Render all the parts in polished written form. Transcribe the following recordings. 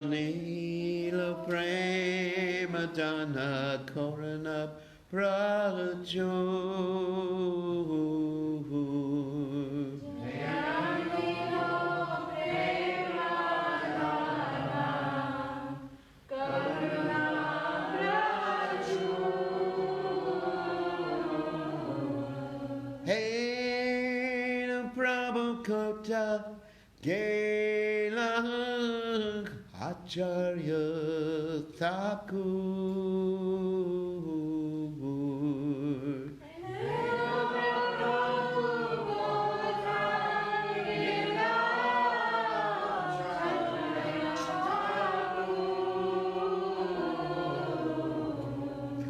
Nila prema dana korana prajo. Hey, Prabhupada, Gela Acharya Thakur.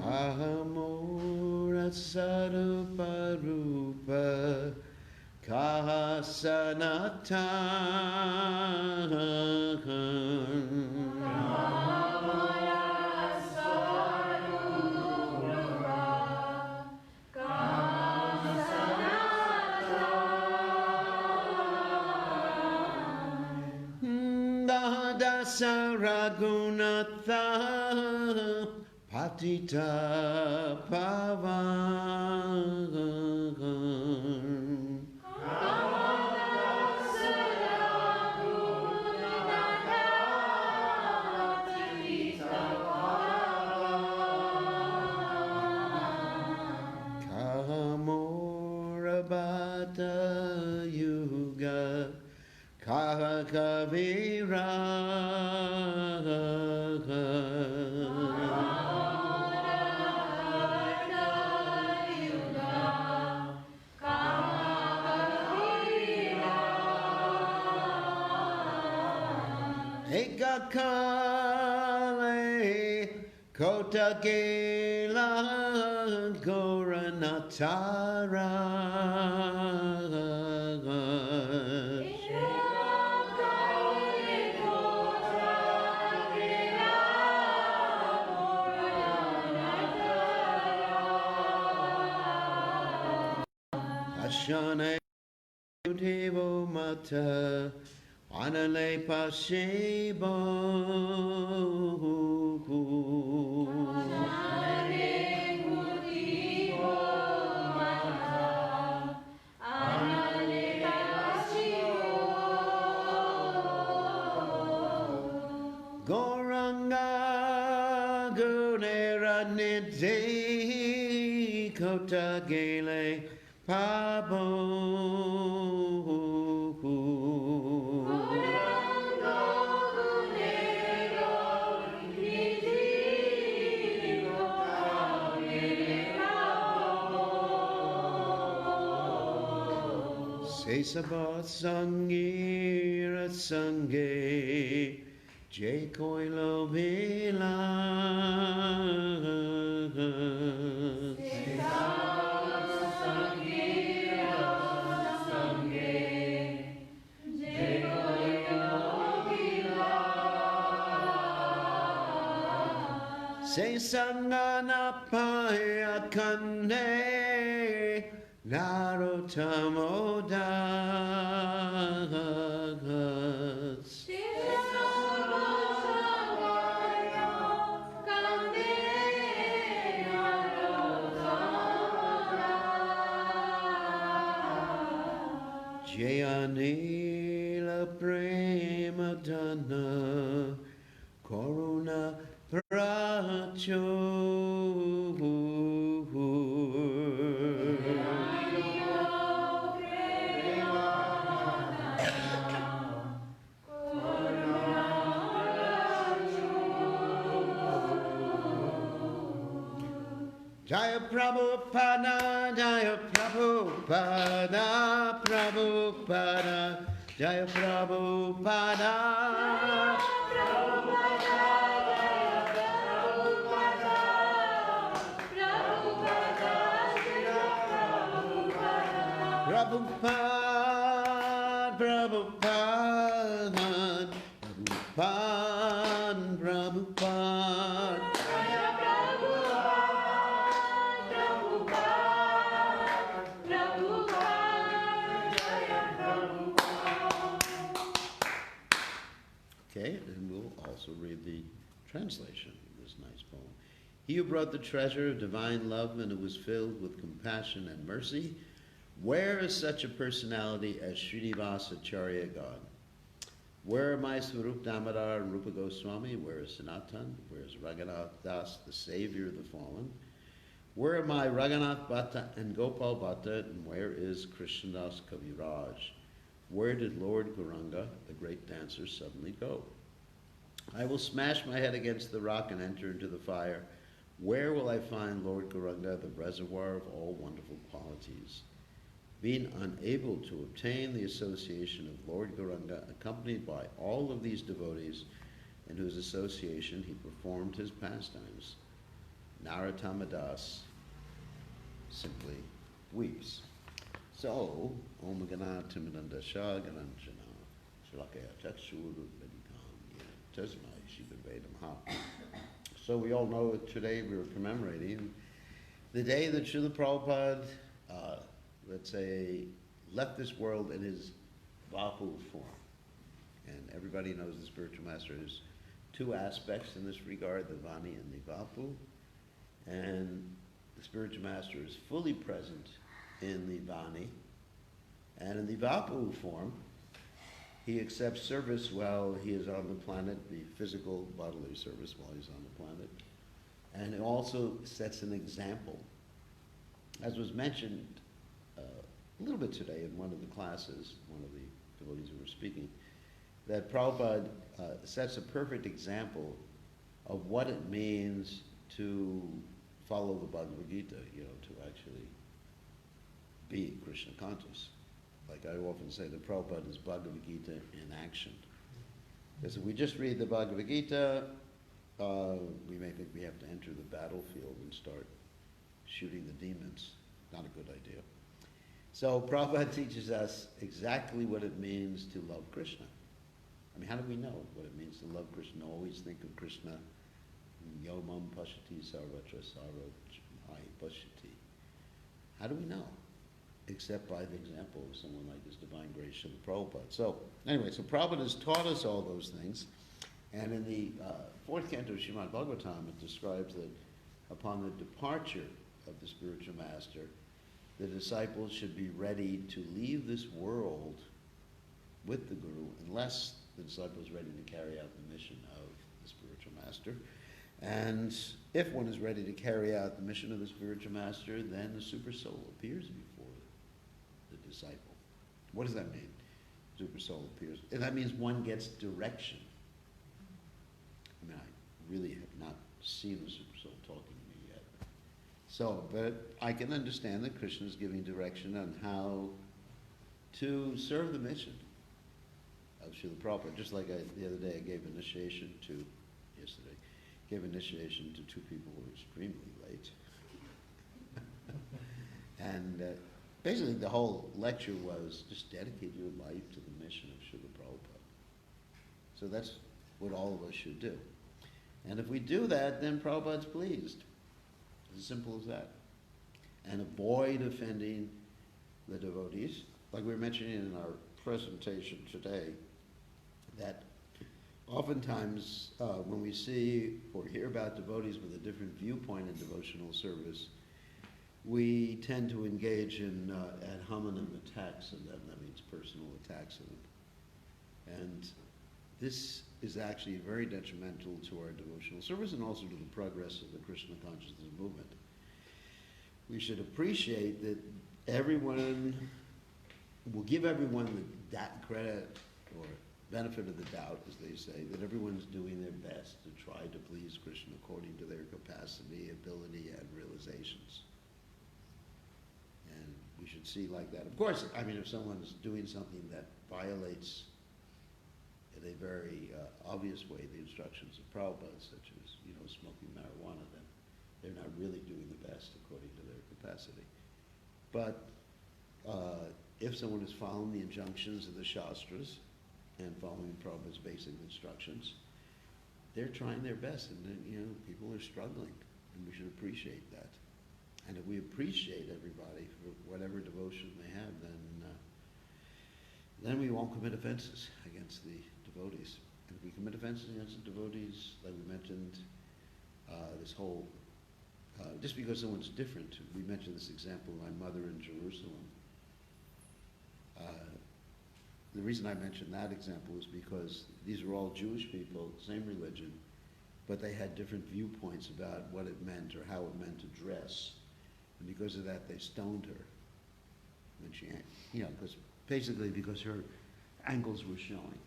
Kahamura Saruparupa Kahasanatan. Saragunatha Patita Pavan Kamorabata Yuga Kahakavira Ekakale Kotakela Goranatara Ashane Devo Mata Anale Pashebo Goranga Gunera Nidze Kota Gele Pabo Say Sabat Sangira Sange Jay Koilo Vila Say Sangana Paya Kane Narotamodas Jayanila Prema Dana Koruna Pracho Jaya Prabhupada, Jaya Prabhupada, Prabhupada, Jaya Prabhupada, Prabhupada, Prabhupada, Prabhupada, Prabhupada. Okay, and we'll also also read the translation of this nice poem. He who brought the treasure of divine love and who was filled with compassion and mercy, where is such a personality as Srinivasa Acharya God? Where are my Swarup Damodar and Rupa Goswami? Where is Sanatan? Where is Raghunath Das, the savior of the fallen? Where are my Raghunath Bhatta and Gopal Bhatta? And where is Krishnadas Kaviraj? Where did Lord Gauranga, the great dancer, suddenly go? I will smash my head against the rock and enter into the fire. Where will I find Lord Gauranga, the reservoir of all wonderful qualities? Being unable to obtain the association of Lord Gauranga, accompanied by all of these devotees in whose association he performed his pastimes, Narottama Das simply weeps. So, Om Gana Timidanda Shah Gananjana Shalakaya Tatsuru Vedikam Tasmai Shivavedam Ha. So we all know that today we are commemorating the day that Srila Prabhupada, let's say, left this world in his Vapu form. And everybody knows the spiritual master has two aspects in this regard, the Vani and the Vapu. And the spiritual master is fully present in the Vani. And in the Vapu form, he accepts service while he is on the planet, the physical bodily service while he's on the planet. And it also sets an example. As was mentioned a little bit today in one of the classes, one of the devotees who were speaking, that Prabhupada sets a perfect example of what it means to follow the Bhagavad Gita, to actually be Krishna conscious. Like I often say, the Prabhupada is Bhagavad Gita in action. Because if we just read the Bhagavad Gita, we may think we have to enter the battlefield and start shooting the demons. Not a good idea. So Prabhupada teaches us exactly what it means to love Krishna. I mean, how do we know what it means to love Krishna? Always think of Krishna, Yomam Pashati Sarvatra Sarvajai Pashati. How do we know? Except by the example of someone like His Divine Grace Srila Prabhupada. So anyway, so Prabhupada has taught us all those things. And in the fourth canto of Srimad Bhagavatam, it describes that upon the departure of the spiritual master, the disciples should be ready to leave this world with the Guru unless the disciple is ready to carry out the mission of the spiritual master. And if one is ready to carry out the mission of the spiritual master, then the super soul appears before the disciple. What does that mean? Super soul appears. And that means one gets direction. I mean, I really have not seen the super soul talking to me yet. So, but I can understand that Krishna is giving direction on how to serve the mission of Srila Prabhupada. Just like the other day I gave initiation to two people who were extremely late. And basically the whole lecture was just dedicate your life to the mission of Srila Prabhupada. So that's what all of us should do. And if we do that, then Prabhupada's pleased. As simple as that. And avoid offending the devotees. Like we were mentioning in our presentation today, that oftentimes when we see or hear about devotees with a different viewpoint in devotional service, we tend to engage in ad hominem attacks of them. That means personal attacks of them. And this is actually very detrimental to our devotional service and also to the progress of the Krishna consciousness movement. We should appreciate that everyone, will give everyone that credit or benefit of the doubt, as they say, that everyone's doing their best to try to please Krishna according to their capacity, ability, and realizations. And we should see like that. Of course, I mean, if someone's doing something that violates in a very obvious way the instructions of Prabhupada, such as, smoking marijuana, then they're not really doing the best according to their capacity. But if someone is following the injunctions of the Shastras and following Prabhupada's basic instructions, they're trying their best, and people are struggling, and we should appreciate that. And if we appreciate everybody for whatever devotion they have, then we won't commit offenses against the devotees. And if we commit offenses against the devotees, like we mentioned, this whole, just because someone's different, we mentioned this example of my mother in Jerusalem. The reason I mentioned that example is because these were all Jewish people, same religion, but they had different viewpoints about what it meant or how it meant to dress. And because of that, they stoned her. When she, because basically because her ankles were showing.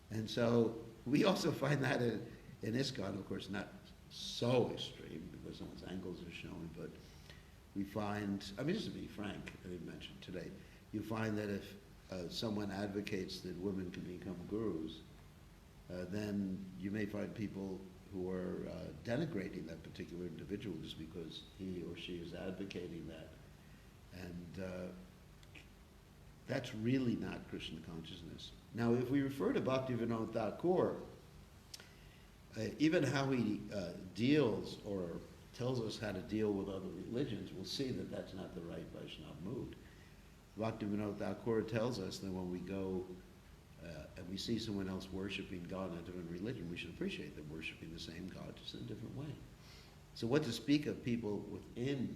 And so we also find that in ISKCON, of course, not so extreme because someone's ankles are showing, but we find, just to be frank, I didn't mention today, you find that if someone advocates that women can become gurus, then you may find people who are denigrating that particular individual just because he or she is advocating that. And that's really not Krishna consciousness. Now, if we refer to Bhaktivedanta Thakur, even how he deals or tells us how to deal with other religions, we'll see that that's not the right Vaishnava mood. Bhaktivedanta Thakur tells us that when we go and we see someone else worshiping God in a different religion, we should appreciate them worshiping the same God, just in a different way. So what to speak of people within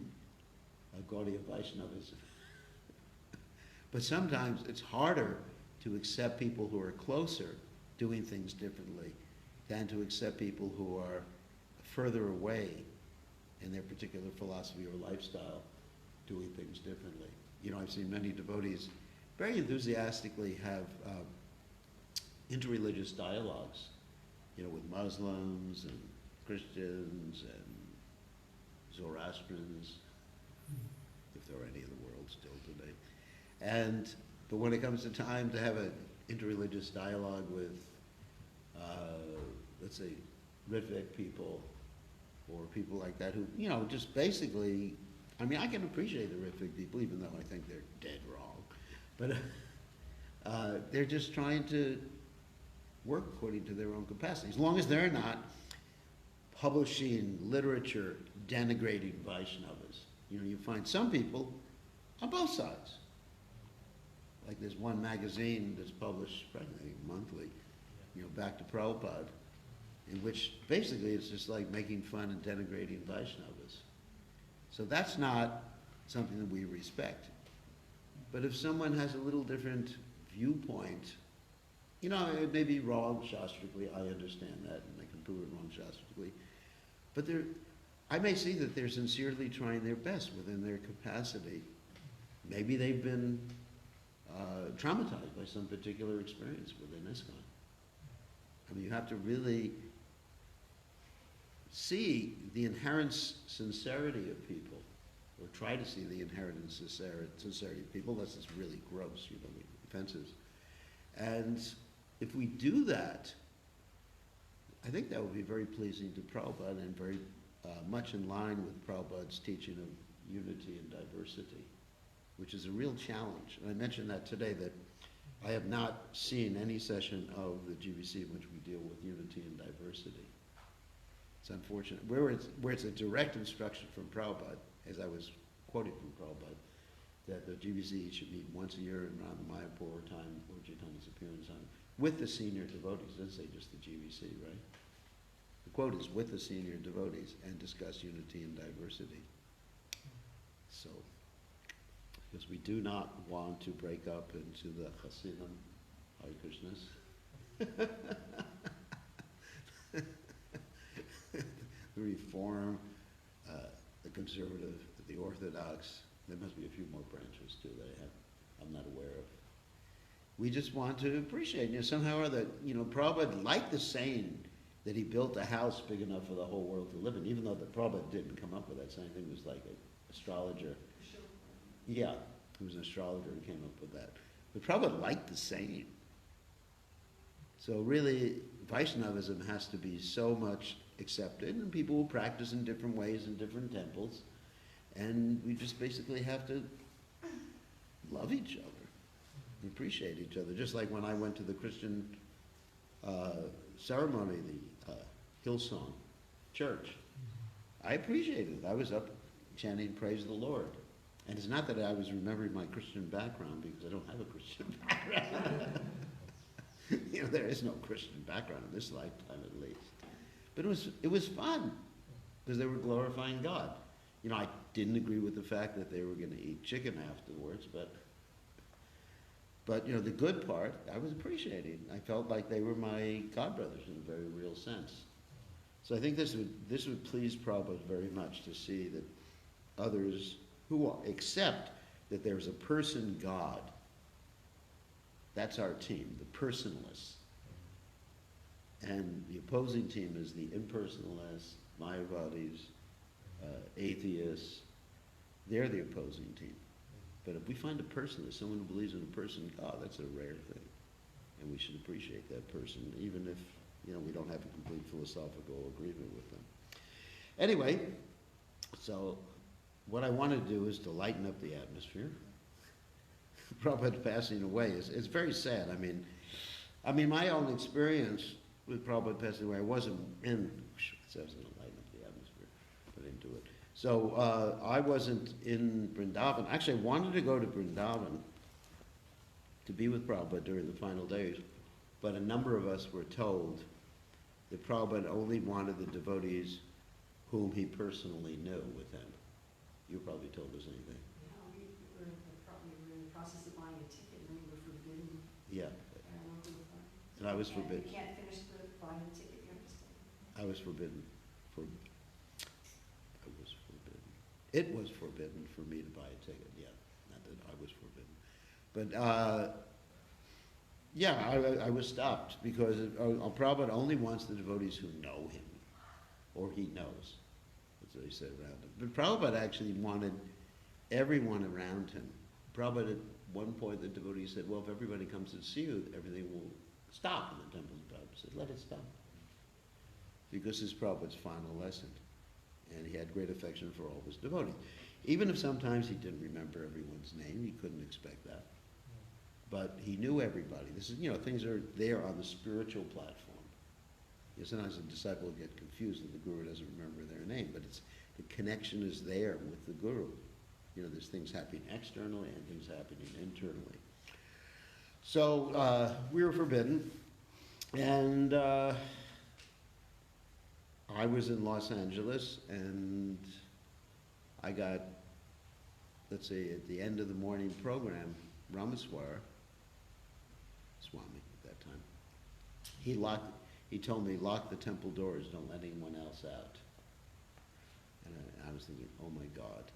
Gaudiya Vaishnavism? But sometimes it's harder to accept people who are closer doing things differently than to accept people who are further away in their particular philosophy or lifestyle doing things differently. I've seen many devotees very enthusiastically have interreligious dialogues, with Muslims and Christians and Zoroastrians, if there are any in the world still today. But when it comes to time to have an interreligious dialogue with, let's say, Ritvik people or people like that who, just basically, I can appreciate the Ritvik people even though I think they're dead wrong. But they're just trying to work according to their own capacity. As long as they're not publishing literature denigrating Vaishnavas. You find some people on both sides. Like there's one magazine that's published, I think, monthly, back to Prabhupada, in which basically it's just like making fun and denigrating Vaishnavas. So that's not something that we respect. But if someone has a little different viewpoint, it may be wrong shastrically, I understand that, and I can prove it wrong shastrically. But I may see that they're sincerely trying their best within their capacity. Maybe they've been traumatized by some particular experience within ISKCON. You have to really see the inherent sincerity of people, or try to see the inherent sincerity of people, unless it's really gross, offenses. And if we do that, I think that would be very pleasing to Prabhupada and very much in line with Prabhupada's teaching of unity and diversity, which is a real challenge. And I mentioned that today, that I have not seen any session of the GBC in which we deal with unity and diversity. It's unfortunate. Where it's a direct instruction from Prabhupada, as I was quoting from Prabhupada, that the GBC should meet once a year around the Mayapur time, or Chaitanya's appearance time, with the senior devotees. It doesn't say just the GBC, right? The quote is with the senior devotees and discuss unity and diversity. So, because we do not want to break up into the Hasidim, Hare Krishnas, the Reform, the Conservative, the Orthodox. There must be a few more branches too that I'm not aware of. We just want to appreciate, somehow or other, Prabhupada liked the saying that he built a house big enough for the whole world to live in, even though the Prabhupada didn't come up with that saying. I think it was like an astrologer. Yeah, he was an astrologer who came up with that. But Prabhupada liked the saying. So really, Vaishnavism has to be so much accepted, and people will practice in different ways in different temples, and we just basically have to love each other, appreciate each other. Just like when I went to the Christian ceremony, the Hillsong Church, I appreciated it. I was up chanting praise the Lord. And it's not that I was remembering my Christian background, because I don't have a Christian background. There is no Christian background in this lifetime, at least. But it was fun because they were glorifying God. I didn't agree with the fact that they were going to eat chicken afterwards, but the good part I was appreciating. I felt like they were my godbrothers in a very real sense. So I think this would please Prabhupada very much to see that others who accept that there's a person God. That's our team, the personalists. And the opposing team is the impersonalists, Mayavadis, atheists. They're the opposing team. But if we find a personalist, someone who believes in a person God, that's a rare thing. And we should appreciate that person, even if we don't have a complete philosophical agreement with them. Anyway, so what I want to do is to lighten up the atmosphere. Prabhupada passing away is very sad. I mean, my own experience with Prabhupada passing away, I wasn't in. I was going to lighten up the atmosphere, put into it. So I wasn't in Vrindavan. Actually, I wanted to go to Vrindavan to be with Prabhupada during the final days, but a number of us were told that Prabhupada only wanted the devotees whom he personally knew with him. You probably told us anything. Yeah, we were in the process of buying a ticket and we were forbidden. Yeah. And I was forbidden. You can't finish buying a ticket, you understand? I was forbidden. It was forbidden for me to buy a ticket. Yeah, not that I was forbidden, but I was stopped because Prabhupada only wants the devotees who know him, or he knows. That's what he said around him. But Prabhupada actually wanted everyone around him. Prabhupada at one point the devotee said, "Well, if everybody comes to see you, everything will stop in the temple." Prabhupada said, "Let it stop," because this is Prabhupada's final lesson. And he had great affection for all his devotees. Even if sometimes he didn't remember everyone's name, he couldn't expect that. But he knew everybody. This is, things are there on the spiritual platform. Sometimes a disciple will get confused that the guru doesn't remember their name, but the connection is there with the guru. There's things happening externally and things happening internally. So we were forbidden, and I was in Los Angeles, and I got, let's say, at the end of the morning program, Swami at that time, he told me, lock the temple doors, don't let anyone else out. And I was thinking, oh my God,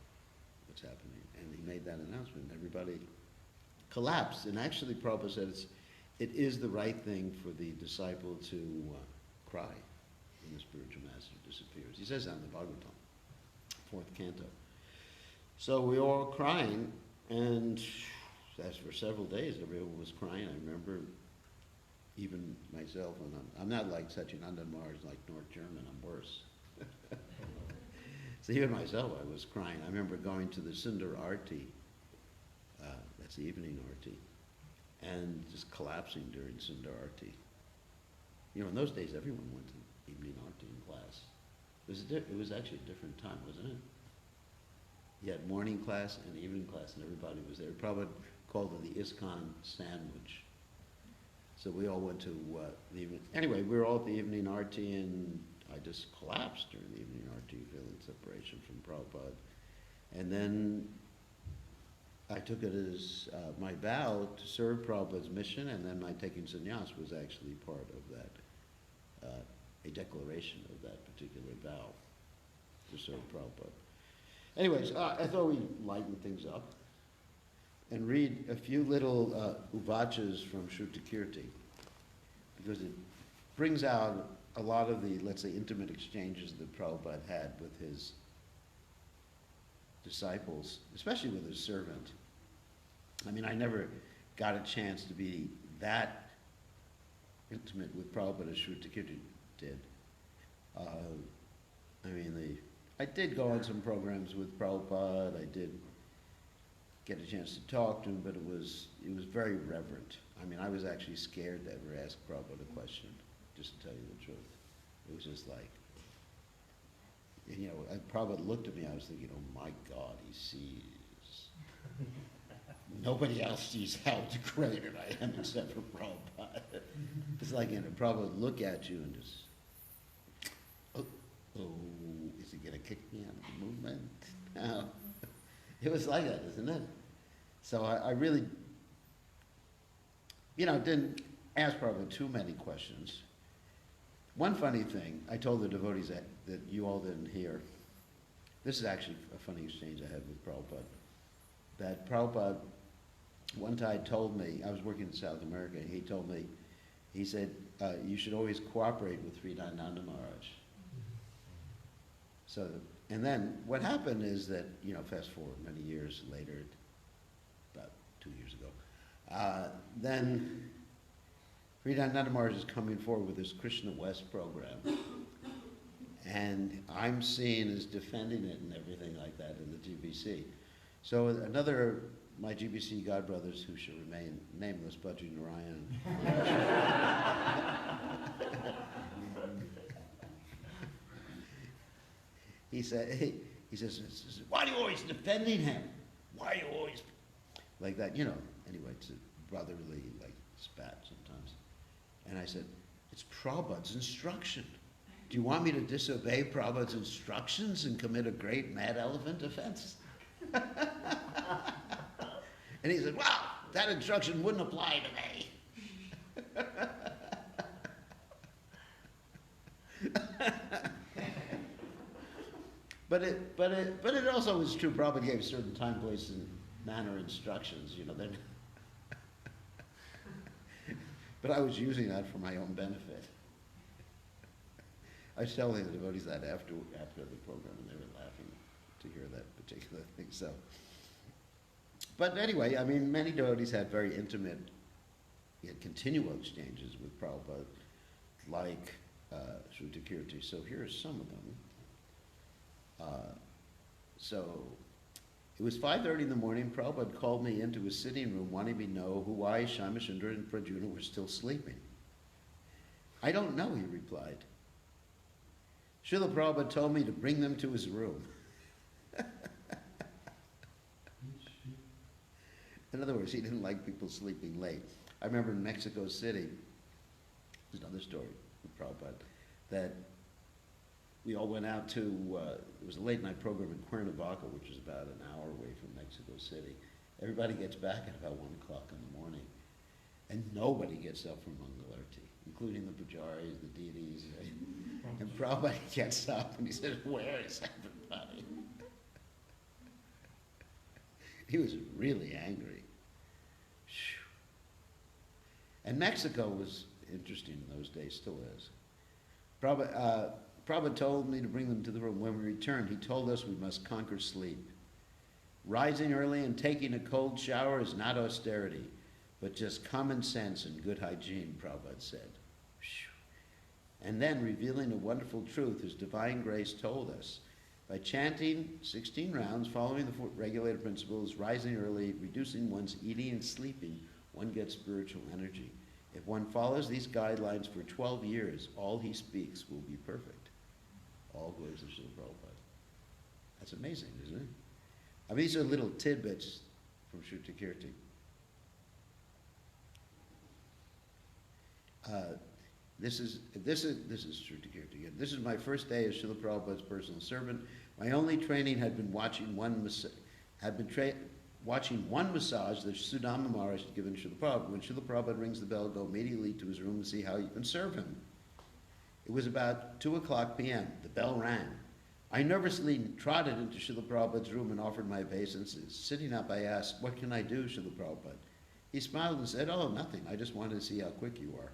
what's happening? And he made that announcement, and everybody collapsed. And actually, Prabhupada said it is the right thing for the disciple to cry when the spiritual master disappears. He says that in the Bhagavatam, 4th canto. So we were all crying, and as for several days, everyone was crying. I remember even myself, and I'm not like Satyananda Maharaj, like North German, I'm worse. So even myself, I was crying. I remember going to the Sundar Arti, that's the evening Arti, and just collapsing during Sundar Arti. In those days, everyone went to evening Arti in class. It was actually a different time, wasn't it? You had morning class and evening class, and everybody was there. Prabhupada called it the ISKCON sandwich. So we all went to the evening. Anyway, we were all at the evening Arti, and I just collapsed during the evening Arti, feeling separation from Prabhupada. And then I took it as my vow to serve Prabhupada's mission, and then my taking sannyas was actually part of that, a declaration of that particular vow to serve Prabhupada. Anyways, I thought we'd lighten things up and read a few little uvachas from Shrutakirti, because it brings out a lot of the, let's say, intimate exchanges that Prabhupada had with his disciples, especially with his servant. I never got a chance to be that intimate with Prabhupada as Shrutakirti did. I did go on some programs with Prabhupada. I did get a chance to talk to him, but it was very reverent. I was actually scared to ever ask Prabhupada a question, just to tell you the truth. It was just like, Prabhupada looked at me, I was thinking, oh my God, he sees. nobody else sees how degraded I am except for Prabhupada. It's like, Prabhupada would look at you and just, oh, is he going to kick me out of the movement? No. It was like that, isn't it? So I really, didn't ask Prabhupada too many questions. One funny thing, I told the devotees that you all didn't hear. This is actually a funny exchange I had with Prabhupada. That Prabhupada one time told me, I was working in South America, and he told me, he said, you should always cooperate with Srilananda Maharaj. So, and then what happened is that, fast forward many years later, about 2 years ago, then Srilananda Maharaj is coming forward with this Krishna West program. And I'm seen as defending it and everything like that in the GBC. So my GBC godbrothers, who shall remain nameless, Bhadri Narayan. He says, why are you always defending him? Why are you always like that? Anyway, it's a brotherly, spat sometimes. And I said, it's Prabhupada's instruction. Do you want me to disobey Prabhupada's instructions and commit a great mad elephant offense? And he said, well, that instruction wouldn't apply to me. But it also was true. Prabhupada gave certain time, place, and manner instructions. But I was using that for my own benefit. I was telling the devotees that after the program, and they were laughing to hear that particular thing. So, but anyway, many devotees had very intimate, yet continual exchanges with Prabhupada, like Shruti Kirti. So here are some of them. So it was 5:30 in the morning. Prabhupada called me into his sitting room, wanting me to know why Shyamachandra and Prajuna were still sleeping. I don't know, he replied. Srila Prabhupada told me to bring them to his room. In other words, he didn't like people sleeping late. I remember in Mexico City, there's another story with Prabhupada, that we all went out to, it was a late night program in Cuernavaca, which is about an hour away from Mexico City. Everybody gets back at about 1 o'clock in the morning, and nobody gets up for Mangalarti, including the pujaris, the deities. Right? And Prabhupada gets up and he says, where is everybody? He was really angry. And Mexico was interesting in those days, still is. Prabhupada told me to bring them to the room. When we returned, he told us we must conquer sleep. Rising early and taking a cold shower is not austerity, but just common sense and good hygiene, Prabhupada said. And then, revealing a wonderful truth, His divine grace told us, by chanting 16 rounds, following the regulated principles, rising early, reducing one's eating and sleeping, one gets spiritual energy. If one follows these guidelines for 12 years, all he speaks will be perfect. All glories to Srila Prabhupada. That's amazing, isn't it? These are little tidbits from Shruti Kirti. This is Shruti Kirti again. This is my first day as Srila Prabhupada's personal servant. My only training had been watching one massage that Sudama Maharaj had given Srila Prabhupada. When Srila Prabhupada rings the bell, go immediately to his room and see how you can serve him. It was about 2 o'clock p.m. The bell rang. I nervously trotted into Srila Prabhupada's room and offered my obeisances. Sitting up, I asked, what can I do, Srila Prabhupada? He smiled and said, oh, nothing. I just wanted to see how quick you are.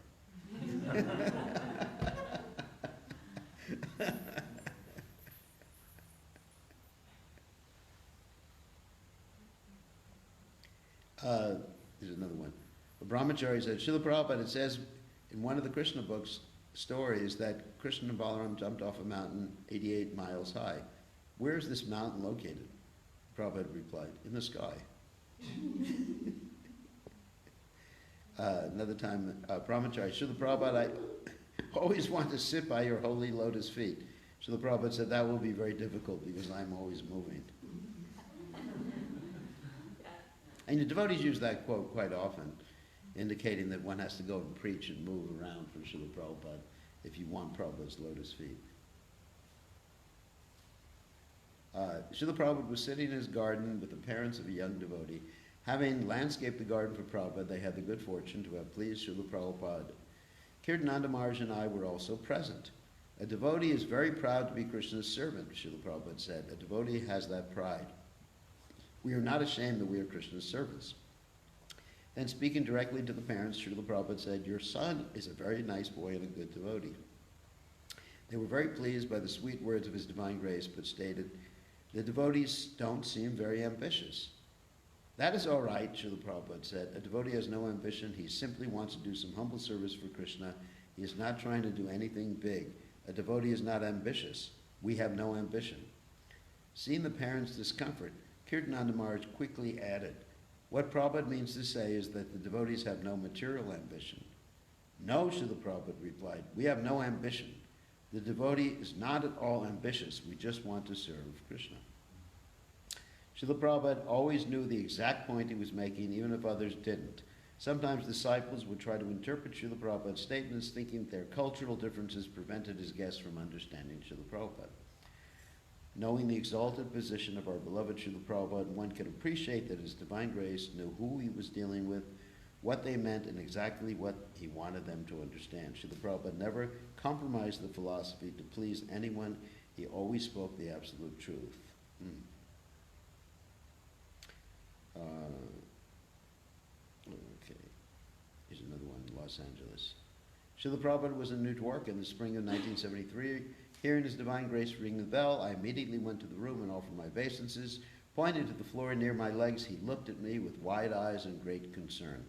There's another one. The brahmachari said, Srila Prabhupada, it says in one of the Krishna books, stories that Krishna and Balaram jumped off a mountain 88 miles high. Where is this mountain located? Prabhupada replied, in the sky. Another time, brahmachari, Srila Prabhupada, I always want to sit by your holy lotus feet. Srila Prabhupada said, that will be very difficult because I'm always moving. And the devotees use that quote quite often, indicating that one has to go and preach and move around for Srila Prabhupada if you want Prabhupada's lotus feet. Srila Prabhupada was sitting in his garden with the parents of a young devotee. Having landscaped the garden for Prabhupada, they had the good fortune to have pleased Srila Prabhupada. Kirtananda Maharaj and I were also present. A devotee is very proud to be Krishna's servant, Srila Prabhupada said. A devotee has that pride. We are not ashamed that we are Krishna's servants. Then speaking directly to the parents, Srila Prabhupada said, your son is a very nice boy and a good devotee. They were very pleased by the sweet words of his divine grace, but stated, the devotees don't seem very ambitious. That is all right, Srila Prabhupada said. A devotee has no ambition. He simply wants to do some humble service for Krishna. He is not trying to do anything big. A devotee is not ambitious. We have no ambition. Seeing the parents' discomfort, Kirtananda Maharaj quickly added, what Prabhupada means to say is that the devotees have no material ambition. No, Srila Prabhupada replied, we have no ambition. The devotee is not at all ambitious. We just want to serve Krishna. Srila Prabhupada always knew the exact point he was making, even if others didn't. Sometimes disciples would try to interpret Srila Prabhupada's statements, thinking their cultural differences prevented his guests from understanding Srila Prabhupada. Knowing the exalted position of our beloved Srila Prabhupada, one can appreciate that His divine grace knew who he was dealing with, what they meant, and exactly what he wanted them to understand. Srila Prabhupada never compromised the philosophy to please anyone. He always spoke the absolute truth. Okay, here's another one in Los Angeles. Srila Prabhupada was in New York in the spring of 1973. Hearing His divine grace ring the bell, I immediately went to the room and offered my obeisances. Pointing to the floor near my legs, he looked at me with wide eyes and great concern.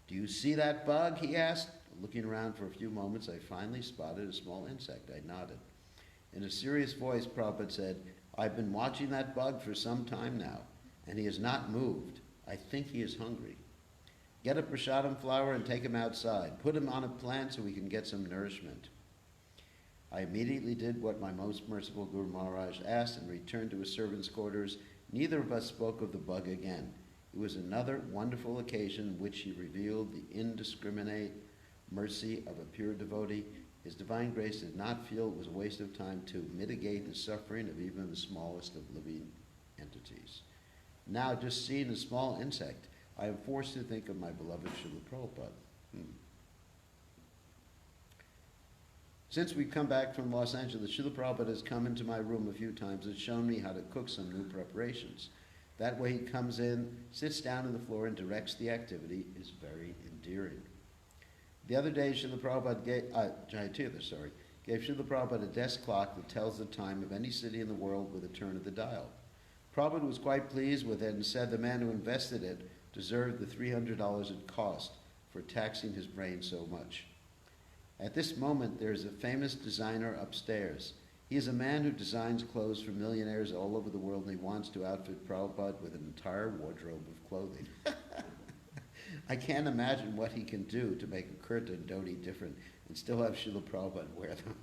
Do you see that bug? He asked. Looking around for a few moments, I finally spotted a small insect. I nodded. In a serious voice, Prabhupada said, I've been watching that bug for some time now, and he has not moved. I think he is hungry. Get a prasadam flower and take him outside. Put him on a plant so we can get some nourishment. I immediately did what my most merciful Guru Maharaj asked and returned to his servant's quarters. Neither of us spoke of the bug again. It was another wonderful occasion in which he revealed the indiscriminate mercy of a pure devotee. His divine grace did not feel it was a waste of time to mitigate the suffering of even the smallest of living entities. Now, just seeing a small insect, I am forced to think of my beloved Srila Prabhupada. Since we've come back from Los Angeles, Srila Prabhupada has come into my room a few times and shown me how to cook some new preparations. That way he comes in, sits down on the floor, and directs the activity. Is very endearing. The other day, Srila Prabhupada gave Srila Prabhupada a desk clock that tells the time of any city in the world with a turn of the dial. Prabhupada was quite pleased with it and said the man who invested it deserved the $300 it cost for taxing his brain so much. At this moment, there is a famous designer upstairs. He is a man who designs clothes for millionaires all over the world, and he wants to outfit Prabhupada with an entire wardrobe of clothing. I can't imagine what he can do to make a kurta and dhoti different and still have Srila Prabhupada wear them.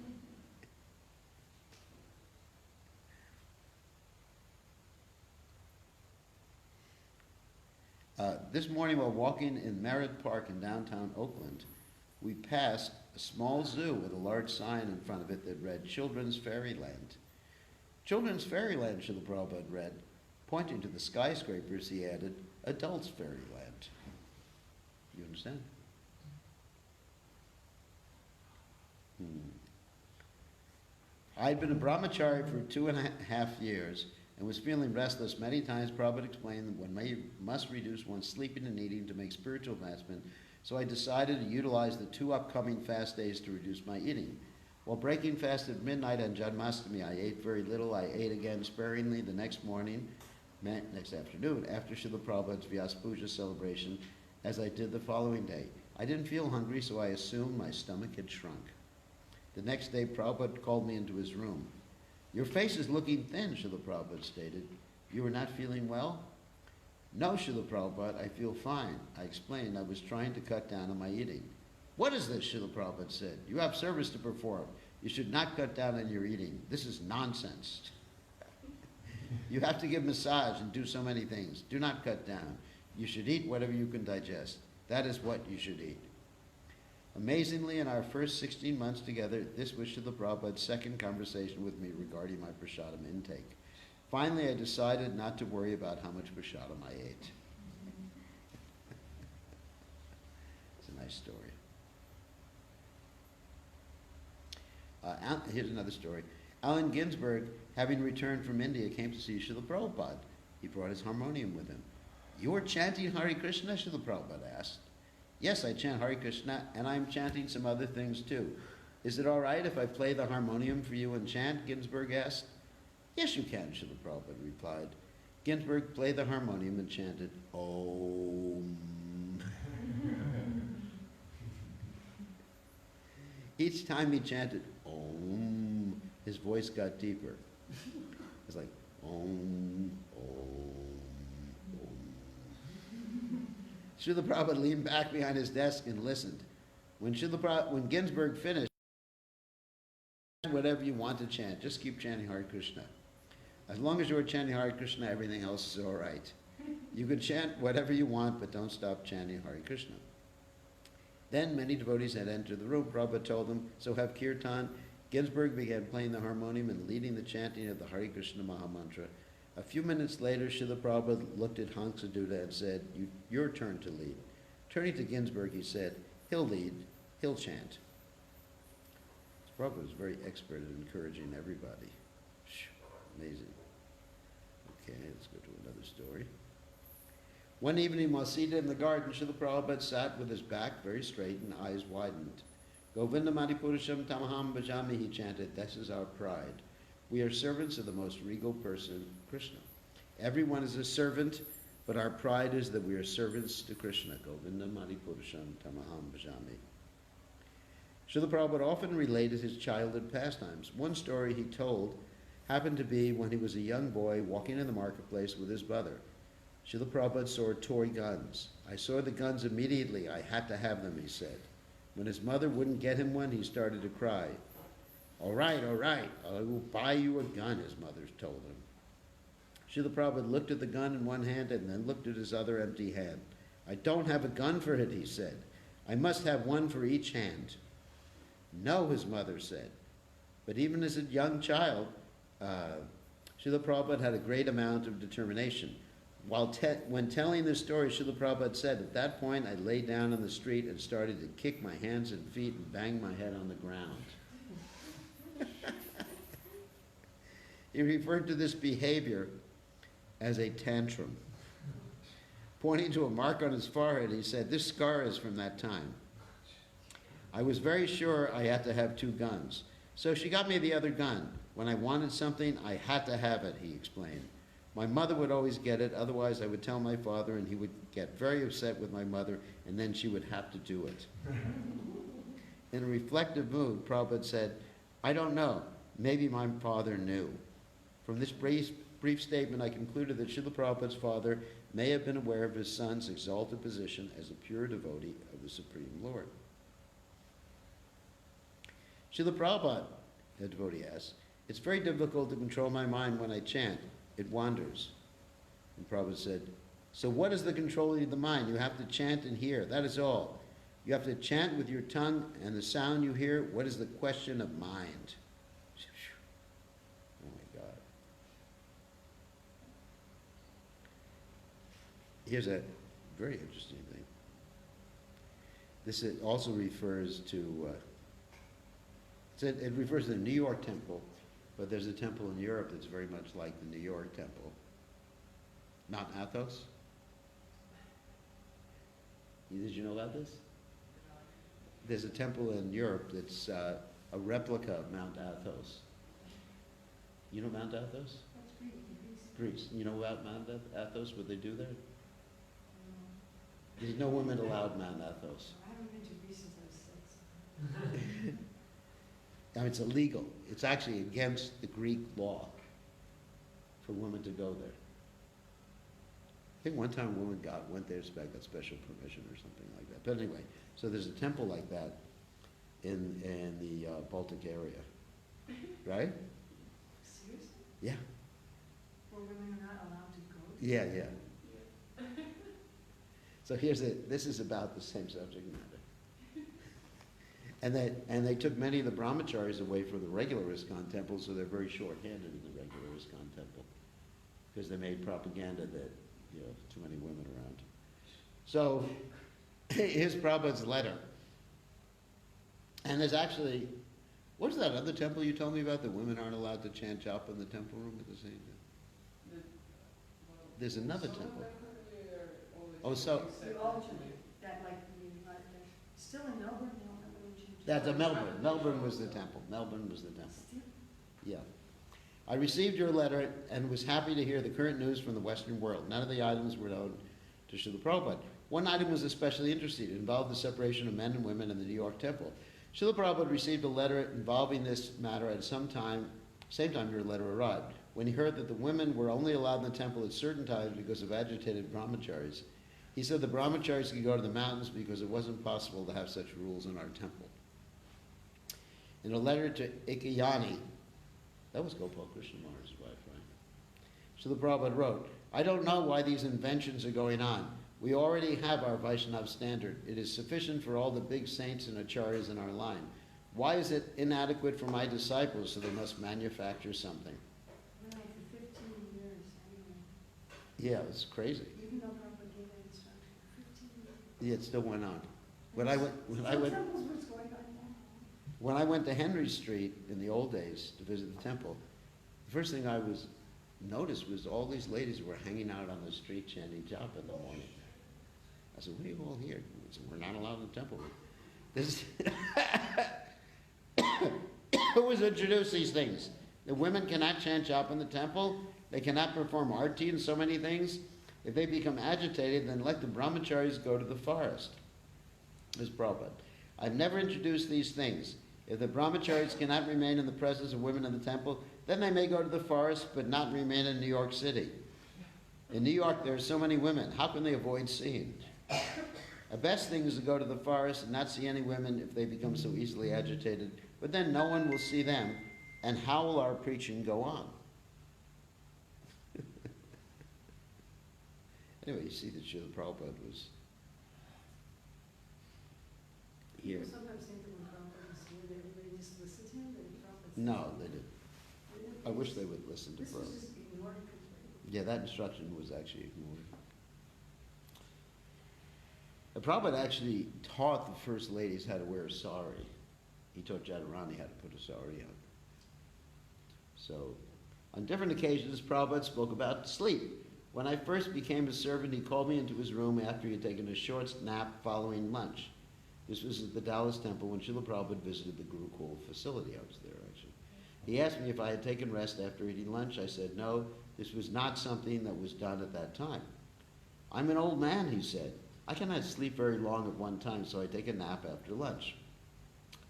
This morning while walking in Merritt Park in downtown Oakland, we passed a small zoo with a large sign in front of it that read, Children's Fairyland. Children's Fairyland, Srila Prabhupada read. Pointing to the skyscrapers, he added, Adults Fairyland. You understand? I'd been a brahmachari for 2.5 years and was feeling restless. Many times Prabhupada explained that one must reduce one's sleeping and eating to make spiritual advancement, so I decided to utilize the 2 upcoming fast days to reduce my eating. While breaking fast at midnight on Janmashtami, I ate very little. I ate again sparingly the next afternoon, after Srila Prabhupada's Vyasa Puja celebration, as I did the following day. I didn't feel hungry, so I assumed my stomach had shrunk. The next day, Prabhupada called me into his room. Your face is looking thin, Srila Prabhupada stated. You are not feeling well? No, Srila Prabhupada, I feel fine. I explained I was trying to cut down on my eating. What is this, Srila Prabhupada said? You have service to perform. You should not cut down on your eating. This is nonsense. You have to give massage and do so many things. Do not cut down. You should eat whatever you can digest. That is what you should eat. Amazingly, in our first 16 months together, this was Srila Prabhupada's second conversation with me regarding my prasadam intake. Finally, I decided not to worry about how much prasadam I ate. It's a nice story. Here's another story. Allen Ginsberg, having returned from India, came to see Srila Prabhupada. He brought his harmonium with him. You are chanting Hare Krishna? Srila Prabhupada asked. Yes, I chant Hare Krishna, and I'm chanting some other things too. Is it all right if I play the harmonium for you and chant? Ginsberg asked. Yes, you can, Srila Prabhupada replied. Ginsberg played the harmonium and chanted, Om. Each time he chanted, Om, his voice got deeper. It's like, Om, Om, Om. Srila Prabhupada leaned back behind his desk and listened. When Ginsberg finished, whatever you want to chant, just keep chanting Hare Krishna. As long as you are chanting Hare Krishna, everything else is all right. You can chant whatever you want, but don't stop chanting Hare Krishna. Then many devotees had entered the room. Prabhupada told them, so have kirtan. Ginsberg began playing the harmonium and leading the chanting of the Hare Krishna Mahamantra. A few minutes later, Srila Prabhupada looked at Hansaduta and said, your turn to lead. Turning to Ginsberg, he said, he'll lead, he'll chant. Prabhupada was very expert at encouraging everybody. Amazing. Okay, let's go to another story. One evening, while seated in the garden, Srila Prabhupada sat with his back very straight and eyes widened. Govinda Manipurusham Tamaham Bhajami, he chanted, this is our pride. We are servants of the most regal person, Krishna. Everyone is a servant, but our pride is that we are servants to Krishna. Govinda Manipurusham Tamaham Bhajami. Srila Prabhupada often related his childhood pastimes. One story he told happened to be when he was a young boy walking in the marketplace with his mother. Srila Prabhupada saw toy guns. I saw the guns immediately. I had to have them, he said. When his mother wouldn't get him one, he started to cry. All right, I will buy you a gun, his mother told him. Srila Prabhupada looked at the gun in one hand and then looked at his other empty hand. I don't have a gun for it, he said. I must have one for each hand. No, his mother said. But even as a young child, Srila Prabhupada had a great amount of determination. When telling this story, Srila Prabhupada said, at that point, I lay down on the street and started to kick my hands and feet and bang my head on the ground. He referred to this behavior as a tantrum. Pointing to a mark on his forehead, he said, this scar is from that time. I was very sure I had to have two guns. So she got me the other gun. When I wanted something, I had to have it, he explained. My mother would always get it, otherwise I would tell my father and he would get very upset with my mother and then she would have to do it. In a reflective mood, Prabhupada said, I don't know, maybe my father knew. From this brief statement, I concluded that Srila Prabhupada's father may have been aware of his son's exalted position as a pure devotee of the Supreme Lord. Srila Prabhupada, a devotee asks, it's very difficult to control my mind when I chant. It wanders. And Prabhupada said, so what is the controlling of the mind? You have to chant and hear. That is all. You have to chant with your tongue and the sound you hear. What is the question of mind? Oh my God. Here's a very interesting thing. This also refers to, it refers to the New York temple, but there's a temple in Europe that's very much like the New York temple. Mount Athos? Did you know about this? There's a temple in Europe that's a replica of Mount Athos. You know Mount Athos? That's Greece. Greece. You know about Mount Athos, what they do there? There's no women allowed Mount Athos. I haven't been to Greece since I was 6. Now it's illegal. It's actually against the Greek law for women to go there. I think one time a woman went there, got special permission or something like that. But anyway, so there's a temple like that in the Baltic area, right? Seriously? Yeah. Where women are not allowed to go? Yeah. So this is about the same subject matter. And they took many of the brahmacharis away from the regular ISKCON temple, so they're very short-handed in the regular ISKCON temple, because they made propaganda that, too many women around. So, here's Prabhupada's letter. And there's actually, what's that other temple you told me about, that women aren't allowed to chant japa in the temple room at the same time? There's another temple. Oh, so The alternate, that still in Melbourne, they don't have any change. that's a Melbourne. Melbourne was the temple. Melbourne was the temple. Still? Yeah. I received your letter and was happy to hear the current news from the Western world. None of the items were known to Srila Prabhupada. One item was especially interesting. It involved the separation of men and women in the New York temple. Srila Prabhupada received a letter involving this matter at same time your letter arrived. When he heard that the women were only allowed in the temple at certain times because of agitated brahmacharis, he said the brahmacharis could go to the mountains because it wasn't possible to have such rules in our temple. In a letter to Ikayani, that was Gopal Krishna Maharaj's wife, right? Srila Prabhupada wrote, I don't know why these inventions are going on. We already have our Vaishnava standard. It is sufficient for all the big saints and acharyas in our line. Why is it inadequate for my disciples, so they must manufacture something? No, for 15 years, anyway. Yeah, it's crazy. Even though Prabhupada gave that instruction, 15 years. Yeah, it still went on. When Some temples were going on now. When I went to Henry Street in the old days to visit the temple, the first thing I noticed was all these ladies were hanging out on the street chanting japa in the morning. I said, what are you all here? He said, we're not allowed in the temple. This who was introduced these things? The women cannot chant japa in the temple. They cannot perform arti and so many things. If they become agitated, then let the brahmacharis go to the forest. This is Prabhupada. I've never introduced these things. If the brahmacharis cannot remain in the presence of women in the temple, then they may go to the forest, but not remain in New York City. In New York, there are so many women. How can they avoid seeing? The best thing is to go to the forest and not see any women if they become so easily agitated. But then no one will see them, and how will our preaching go on? Anyway, you see that Srila Prabhupada was here. People sometimes think that when Prabhupada was here, that everybody just listened to him, but Prabhupada. No, they didn't. I wish they would listen to This was Prabhupada. just ignored completely. Yeah, that instruction was actually ignored. The Prabhupada actually taught the first ladies how to wear a sari. He taught Jadharani how to put a sari on. So, on different occasions, Prabhupada spoke about sleep. When I first became a servant, he called me into his room after he had taken a short nap following lunch. This was at the Dallas Temple when Srila Prabhupada visited the Gurukul facility. I was there, actually. He asked me if I had taken rest after eating lunch. I said no, this was not something that was done at that time. I'm an old man, he said. I cannot sleep very long at one time, so I take a nap after lunch.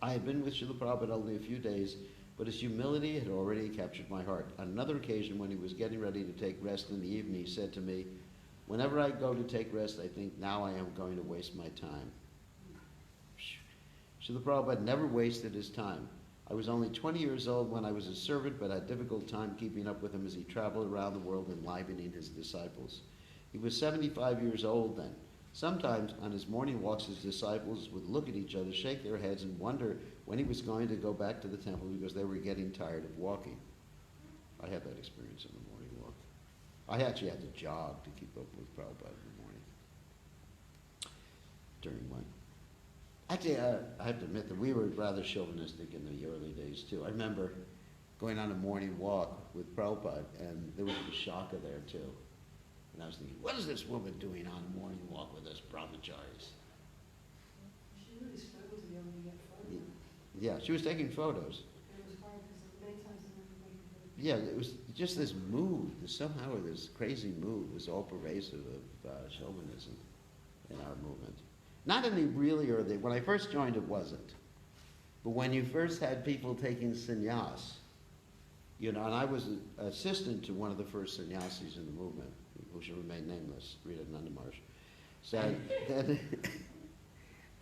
I had been with Srila Prabhupada only a few days, but his humility had already captured my heart. On another occasion, when he was getting ready to take rest in the evening, he said to me, whenever I go to take rest, I think now I am going to waste my time. Srila Prabhupada never wasted his time. I was only 20 years old when I was a servant, but had a difficult time keeping up with him as he traveled around the world enlivening his disciples. He was 75 years old then. Sometimes on his morning walks, his disciples would look at each other, shake their heads, and wonder when he was going to go back to the temple because they were getting tired of walking. I had that experience in the morning walk. I actually had to jog to keep up with Prabhupada in the morning during one. Actually, I have to admit that we were rather chauvinistic in the early days too. I remember going on a morning walk with Prabhupada, and there was the Shaka there too. And I was thinking, what is this woman doing on a morning walk with us brahmacharis? She really struggled to be able to get photos. Yeah, she was taking photos. And it was hard because many times I never made it. Yeah, it was just this mood. Somehow this crazy mood was all pervasive of chauvinism in our movement. Not in the really early, when I first joined it wasn't. But when you first had people taking sannyas, and I was an assistant to one of the first sannyasis in the movement, who should remain nameless, Rita Nandamarsh. So that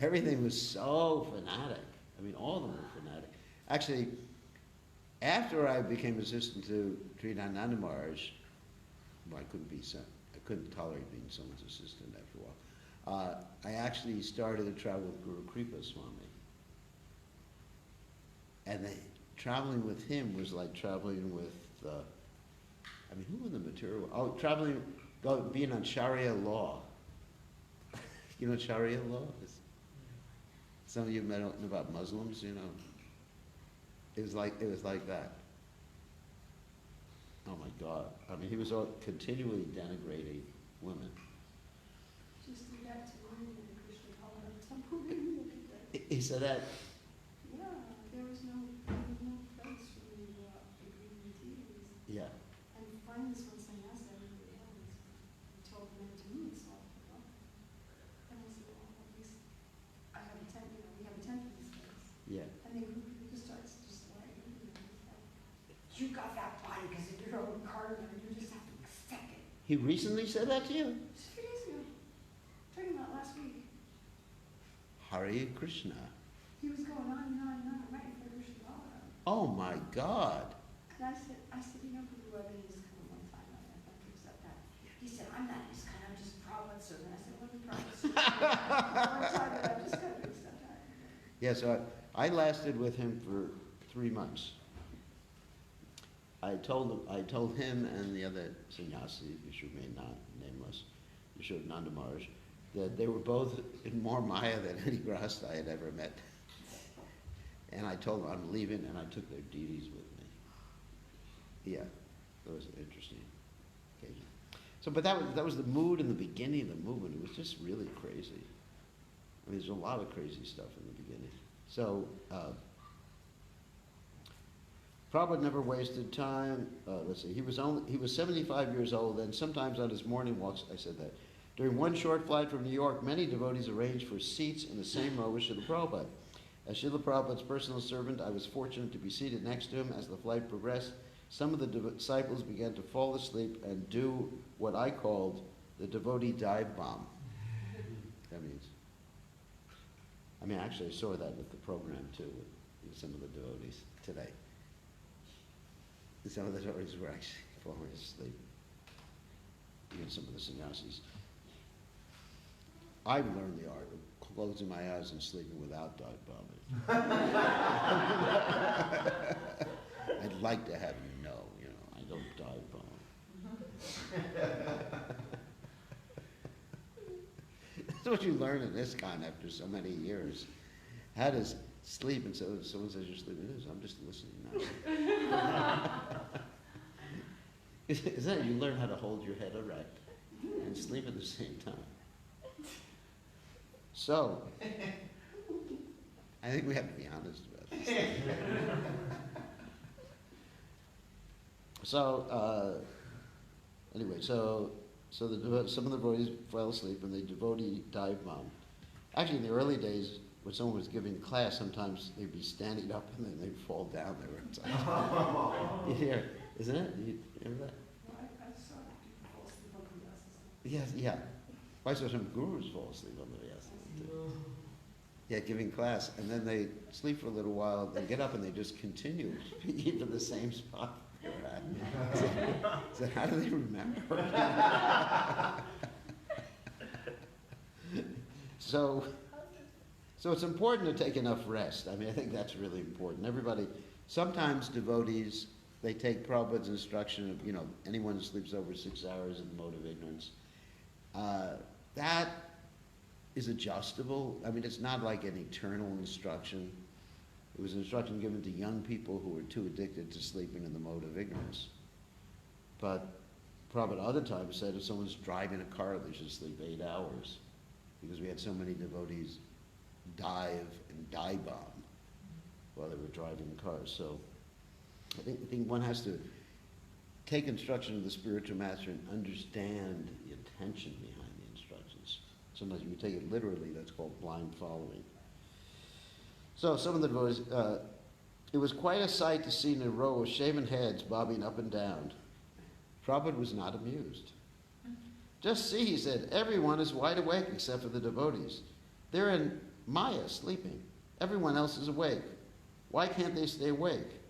everything was so fanatic. I mean, all of them were fanatic. Actually, after I became assistant to Rita Nandamarsh, well, I couldn't tolerate being someone's assistant after a while. I actually started to travel with Guru Kripa Swami. And traveling with him was like traveling with, I mean, who in the material? Oh, being on Sharia law. You know what Sharia law is? Some of you may not know about Muslims, you know. It was like that. Oh my God. I mean, he was continually denigrating women. Just do that to me in the Krishna Colorado Temple. Look at that. He said that. Yeah, there was no place for me to go out and green teas. Yeah. And finally this one sannyasa I really had was, he told the men to me, so I thought, well. And I said, well, at least I have a tent, you know, we have a tent in this place. Yeah. And then he just starts just like, you know, you got that body because of your own karma, you just have to accept it. He recently said that to you? Just a few days ago. Talking about last week. Hare Krishna. He was going on and on and on, right in front of Krishna Colorado. Oh my God. And I said, you know, Prabhu, I've been in this kind of one time, I have to accept that. He said, I'm not this kind, I'm just Prabhupada servant. I said, what is Prabhupada servant? I'm just going to accept that. Yeah, so I lasted with him for 3 months. I told him and the other sannyasi, which remained not nameless, Nanda Maharaj, that they were both in more Maya than any Grahastha I had ever met. And I told them I'm leaving, and I took their deities with me. Yeah, that was an interesting occasion. So, but that was the mood in the beginning of the movement. It was just really crazy. I mean, there's a lot of crazy stuff in the beginning. So, Prabhupada never wasted time. Let's see, he was 75 years old, and sometimes on his morning walks, I said that. During one short flight from New York, many devotees arranged for seats in the same row as Srila Prabhupada. As Srila Prabhupada's personal servant, I was fortunate to be seated next to him. As the flight progressed, some of the disciples began to fall asleep and do what I called the devotee dive bomb. That means, actually I saw that with the program too, with some of the devotees today. Some of the devotees were actually falling asleep. Even some of the sannyasis. I've learned the art of closing my eyes and sleeping without dive bombing. I'd like to have you know, I don't dive bomb. That's what you learn in ISKCON after so many years. How to sleep, and so someone says you're sleeping, I'm just listening now. Is that you learn how to hold your head erect and sleep at the same time? So, I think we have to be honest about this. So, anyway, so some of the devotees fell asleep and the devotee dive bomb. Actually, in the early days, when someone was giving class, sometimes they'd be standing up and then they'd fall down. They were you hear, isn't it? You remember that? Well, I saw people fall asleep on the Vyasa. Yes, yeah. I saw some gurus fall asleep on the Vyasa. Yeah, giving class, and then they sleep for a little while, they get up and they just continue speaking to the same spot they were at. So how do they remember? So it's important to take enough rest. I think that's really important. Everybody, sometimes devotees, they take Prabhupada's instruction of, anyone who sleeps over 6 hours in the mode of ignorance. That is adjustable. It's not like an eternal instruction. It was an instruction given to young people who were too addicted to sleeping in the mode of ignorance. But Prabhupada other times said if someone's driving a car, they should sleep 8 hours, because we had so many devotees dive and dive bomb while they were driving cars. So I think one has to take instruction of the spiritual master and understand the intention behind the instructions. Sometimes you take it literally, that's called blind following. So some of the devotees, it was quite a sight to see in a row of shaven heads bobbing up and down. Prabhupada was not amused. Just see, he said, everyone is wide awake except for the devotees. They're in Maya sleeping. Everyone else is awake. Why can't they stay awake?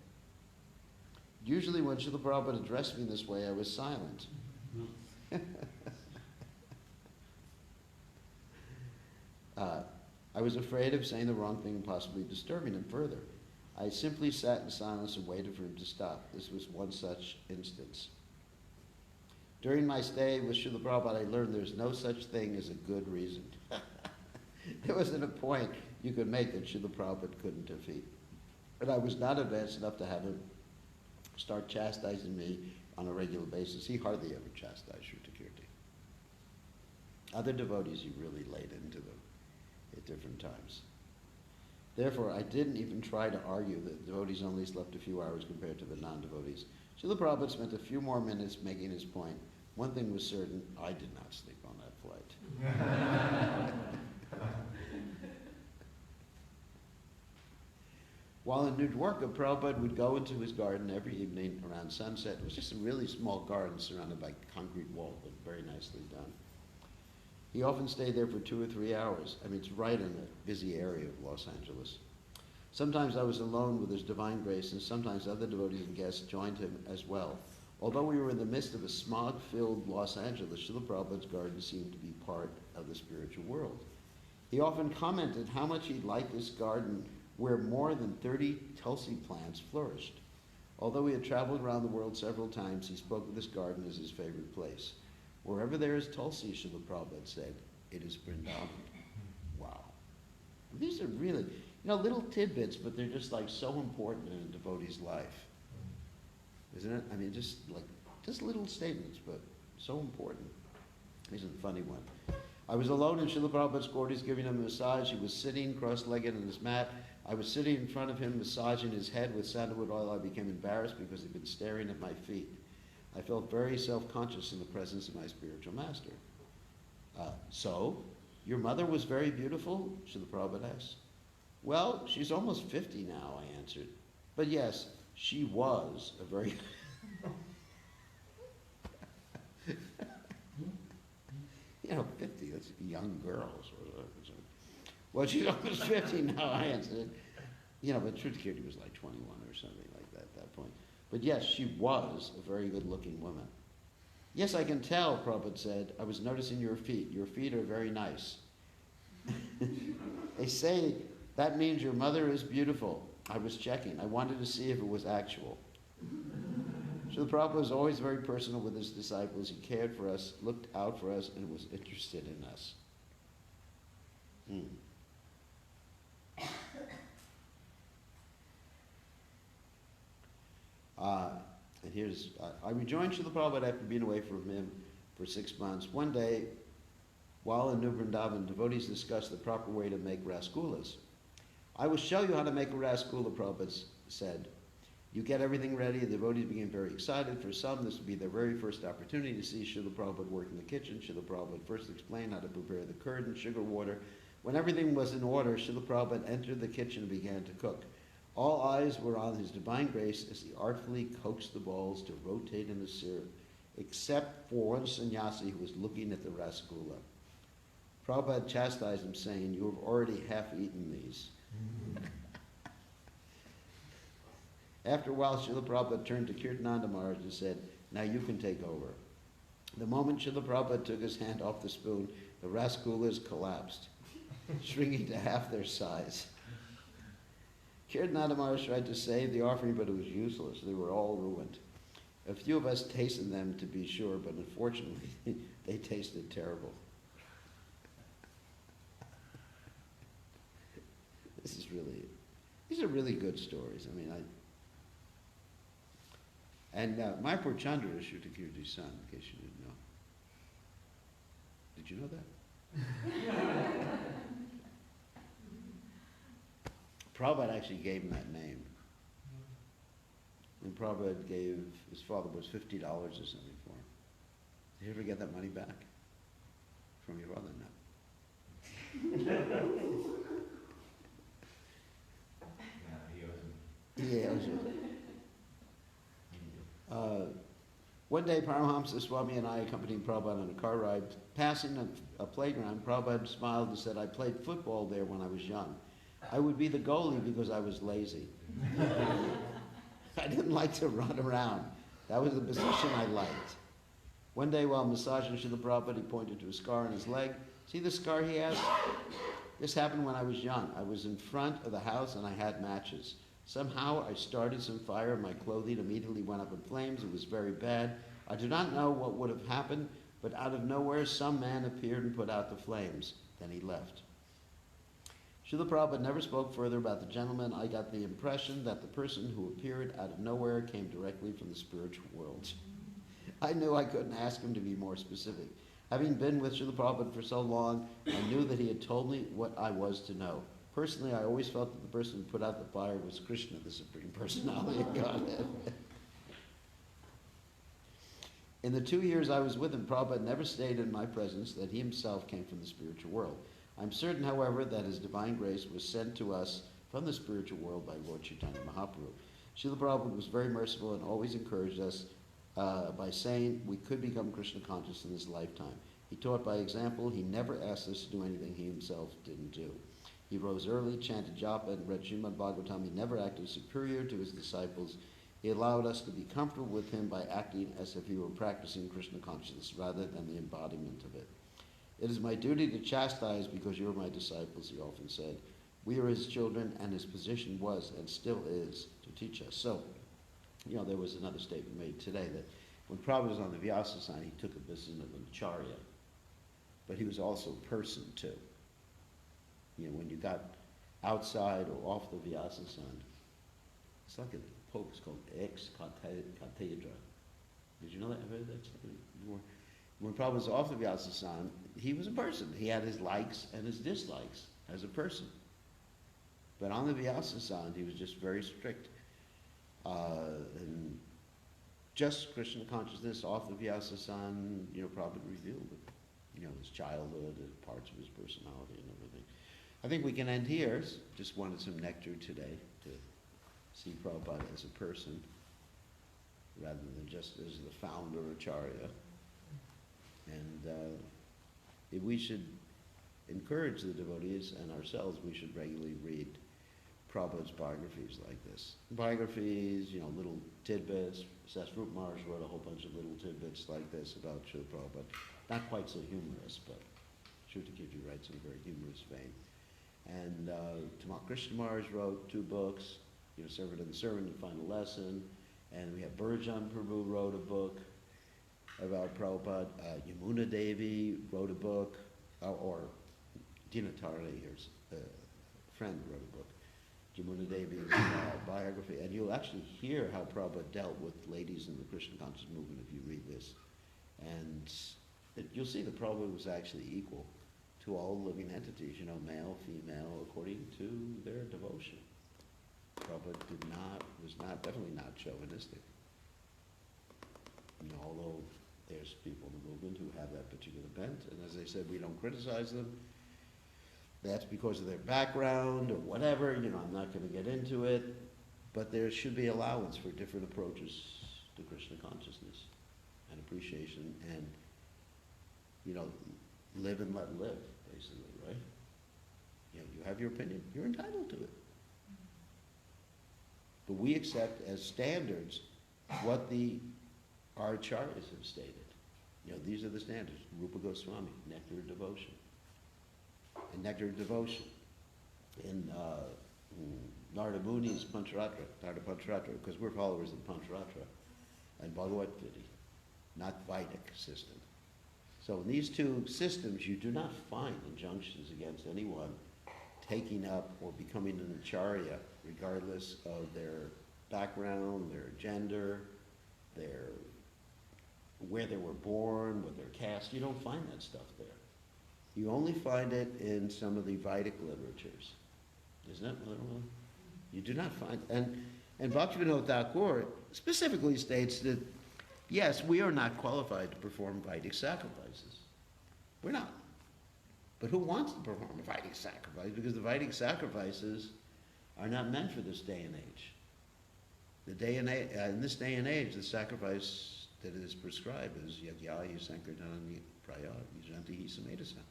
Usually when Srila Prabhupada addressed me this way, I was silent. I was afraid of saying the wrong thing and possibly disturbing him further. I simply sat in silence and waited for him to stop. This was one such instance. During my stay with Srila Prabhupada, I learned there's no such thing as a good reason. There wasn't a point you could make that Srila Prabhupada couldn't defeat. But I was not advanced enough to have him start chastising me on a regular basis. He hardly ever chastised Shrutakirti. Other devotees he really laid into them at different times. Therefore, I didn't even try to argue that devotees only slept a few hours compared to the non-devotees. Srila Prabhupada spent a few more minutes making his point. One thing was certain, I did not sleep on that flight. While in New Dwarka, Prabhupada would go into his garden every evening around sunset. It was just a really small garden surrounded by concrete wall, but very nicely done. He often stayed there for 2 or 3 hours. I mean, it's right in a busy area of Los Angeles. Sometimes I was alone with His Divine Grace, and sometimes other devotees and guests joined him as well. Although we were in the midst of a smog-filled Los Angeles, Srila Prabhupada's garden seemed to be part of the spiritual world. He often commented how much he liked this garden where more than 30 Tulsi plants flourished. Although he had traveled around the world several times, he spoke of this garden as his favorite place. Wherever there is Tulsi, Srila Prabhupada said, it is Vrindavan. Wow. These are really, little tidbits, but they're just like so important in a devotee's life. Isn't it? I mean, just little statements, but so important. Here's a funny one. I was alone in Srila Prabhupada's quarters giving him a massage. He was sitting cross-legged on his mat. I was sitting in front of him massaging his head with sandalwood oil. I became embarrassed because he'd been staring at my feet. I felt very self-conscious in the presence of my spiritual master. So, your mother was very beautiful? Srila Prabhupada asked. Well, she's almost 50 now, I answered. But yes, she was a very... 50, that's a young girl. Well, she's almost 50 now, I answered. But Shrutakirti was like 21 or something like that at that point. But yes, she was a very good-looking woman. Yes, I can tell, Prabhupada said. I was noticing your feet. Your feet are very nice. They say that means your mother is beautiful. I was checking. I wanted to see if it was actual. Srila Prabhupada was always very personal with his disciples. He cared for us, looked out for us, and was interested in us. And here's, I rejoined Srila Prabhupada after being away from him for 6 months. One day, while in New Vrindavan, devotees discussed the proper way to make rasgullas. I will show you how to make a rasgulla, Prabhupada said. You get everything ready. The devotees became very excited. For some, this would be their very first opportunity to see Srila Prabhupada work in the kitchen. Srila Prabhupada first explained how to prepare the curd and sugar water. When everything was in order, Srila Prabhupada entered the kitchen and began to cook. All eyes were on His Divine Grace as he artfully coaxed the balls to rotate in the syrup, except for one sannyasi who was looking at the rasgulla. Prabhupada chastised him, saying, you have already half-eaten these. After a while, Srila Prabhupada turned to Kirtananda Maharaj and said, now you can take over. The moment Srila Prabhupada took his hand off the spoon, the rasgullas collapsed, shrinking to half their size. Kirtananda Maharaj tried to save the offering, but it was useless. They were all ruined. A few of us tasted them, to be sure, but unfortunately, they tasted terrible. These are really good stories. I mean, Mayapur Chandra is Shrutakirti's son, in case you didn't know. Did you know that? Prabhupada actually gave him that name. And Prabhupada gave, his father was $50 or something for him. Did you ever get that money back? From your father? No. Yeah, one day, Paramahamsa Swami and I accompanied Prabhupada on a car ride. Passing a playground, Prabhupada smiled and said, I played football there when I was young. I would be the goalie because I was lazy. I didn't like to run around. That was the position I liked. One day, while massaging Srila Prabhupada, he pointed to a scar on his leg. See the scar, he asked? This happened when I was young. I was in front of the house and I had matches. Somehow I started some fire and my clothing immediately went up in flames. It was very bad. I do not know what would have happened, but out of nowhere some man appeared and put out the flames. Then he left. Srila Prabhupada never spoke further about the gentleman. I got the impression that the person who appeared out of nowhere came directly from the spiritual world. I knew I couldn't ask him to be more specific. Having been with Srila Prabhupada for so long, I knew that he had told me what I was to know. Personally, I always felt that the person who put out the fire was Krishna, the Supreme Personality of Godhead. In the 2 years I was with him, Prabhupada never stated in my presence that he himself came from the spiritual world. I'm certain, however, that his divine grace was sent to us from the spiritual world by Lord Chaitanya Mahaprabhu. Srila Prabhupada was very merciful and always encouraged us by saying we could become Krishna conscious in this lifetime. He taught by example. He never asked us to do anything he himself didn't do. He rose early, chanted japa, and read Srimad Bhagavatam. He never acted superior to his disciples. He allowed us to be comfortable with him by acting as if he were practicing Krishna consciousness rather than the embodiment of it. It is my duty to chastise because you are my disciples, he often said. We are his children, and his position was and still is to teach us. So, there was another statement made today that when Prabhupada was on the Vyasasana, he took a position of an acharya, but he was also a person too. When you got outside or off the Vyasasana, it's like a pope is called ex-cathedra. Did you know that? I've heard that before. When Prabhupada was off the Vyasasana, he was a person. He had his likes and his dislikes as a person. But on the Vyasasana, he was just very strict. And just Krishna consciousness off the Vyasasana, Prabhupada revealed it. His childhood, parts of his personality and everything. I think we can end here. Just wanted some nectar today to see Prabhupada as a person rather than just as the founder Acharya. And if we should encourage the devotees and ourselves, we should regularly read Prabhupada's biographies like this. Biographies, little tidbits. Sesrup Maharaj wrote a whole bunch of little tidbits like this about Srila Prabhupada. Not quite so humorous, but Shrutakirti writes in a very humorous vein. And Tamal Krishna Maharaj wrote 2 books, Servant and the Servant and Final Lesson. And we have Burjan Prabhu wrote a book about Prabhupada. Yamuna Devi wrote a book, or Dinatari, her friend, wrote a book. Yamuna Devi's biography. And you'll actually hear how Prabhupada dealt with ladies in the Krishna conscious movement if you read this. And you'll see that Prabhupada was actually equal to all living entities, male, female, according to their devotion. Prabhupada was definitely not chauvinistic. Although there's people in the movement who have that particular bent, and as I said, we don't criticize them. That's because of their background or whatever, I'm not going to get into it, but there should be allowance for different approaches to Krishna consciousness and appreciation and, live and let live, basically, right? You have your opinion, you're entitled to it. But we accept as standards what our acharyas have stated. These are the standards. Rupa Goswami, Nectar of Devotion. And Nectar of Devotion. In Narada Muni's Pancharatra, Narada Pancharatra, because we're followers of the Pancharatra, and Bhagavad Gita, not Vedic system. So in these 2 systems, you do not find injunctions against anyone taking up or becoming an acharya, regardless of their background, their gender, where they were born, what their caste. You don't find that stuff there. You only find it in some of the Vedic literatures. Isn't that literally? You do not find, and Bhaktivedanta Thakur specifically states that, yes, we are not qualified to perform Vedic sacrifices. We're not. But who wants to perform a Vedic sacrifice? Because the Vedic sacrifices are not meant for this day and age. In this day and age, the sacrifice that is prescribed is Yagyahi Sankirtanani Praya Yajantihi Samedasa.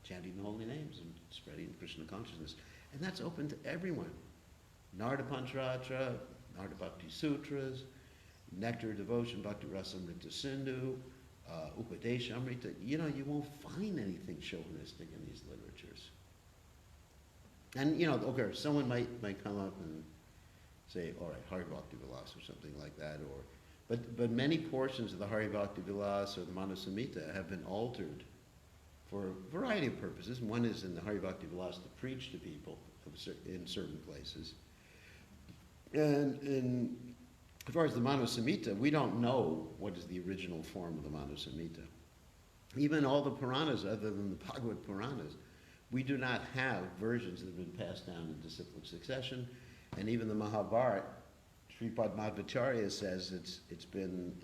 Chanting the holy names and spreading Krishna consciousness. And that's open to everyone. Narada Pancharatra, Narada Bhakti Sutras, Nectar of Devotion, Bhakti Rasamrita Sindhu, Upadesha Amrita. You won't find anything chauvinistic in these literatures. And, okay, someone might come up and say, all right, Hari Bhakti Vilas or something like that, but many portions of the Hari Bhakti Vilas or the Manu Samhita have been altered for a variety of purposes. One is in the Hari Bhakti Vilas to preach to people in certain places. And as far as the Manu Samhita, we don't know what is the original form of the Manu Samhita. Even all the Puranas, other than the Bhagavad Puranas, we do not have versions that have been passed down in disciplic succession. And even the Mahabharata, Sripad Madhvacharya says it's been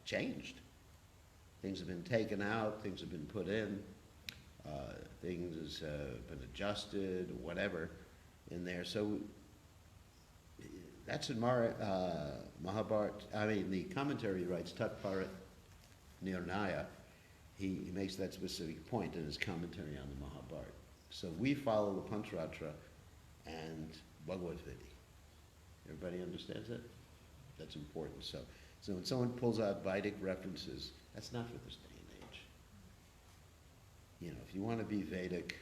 changed. Things have been taken out, things have been put in, things have been adjusted, whatever, in there. So that's in Mahabharata. I mean, the commentary writes Tatparat Nirnaya. He makes that specific point in his commentary on the Mahabharata. So we follow the Pancharatra and Bhagavad Gita. Everybody understands that? That's important. So when someone pulls out Vedic references, that's not for this day and age. If you want to be Vedic,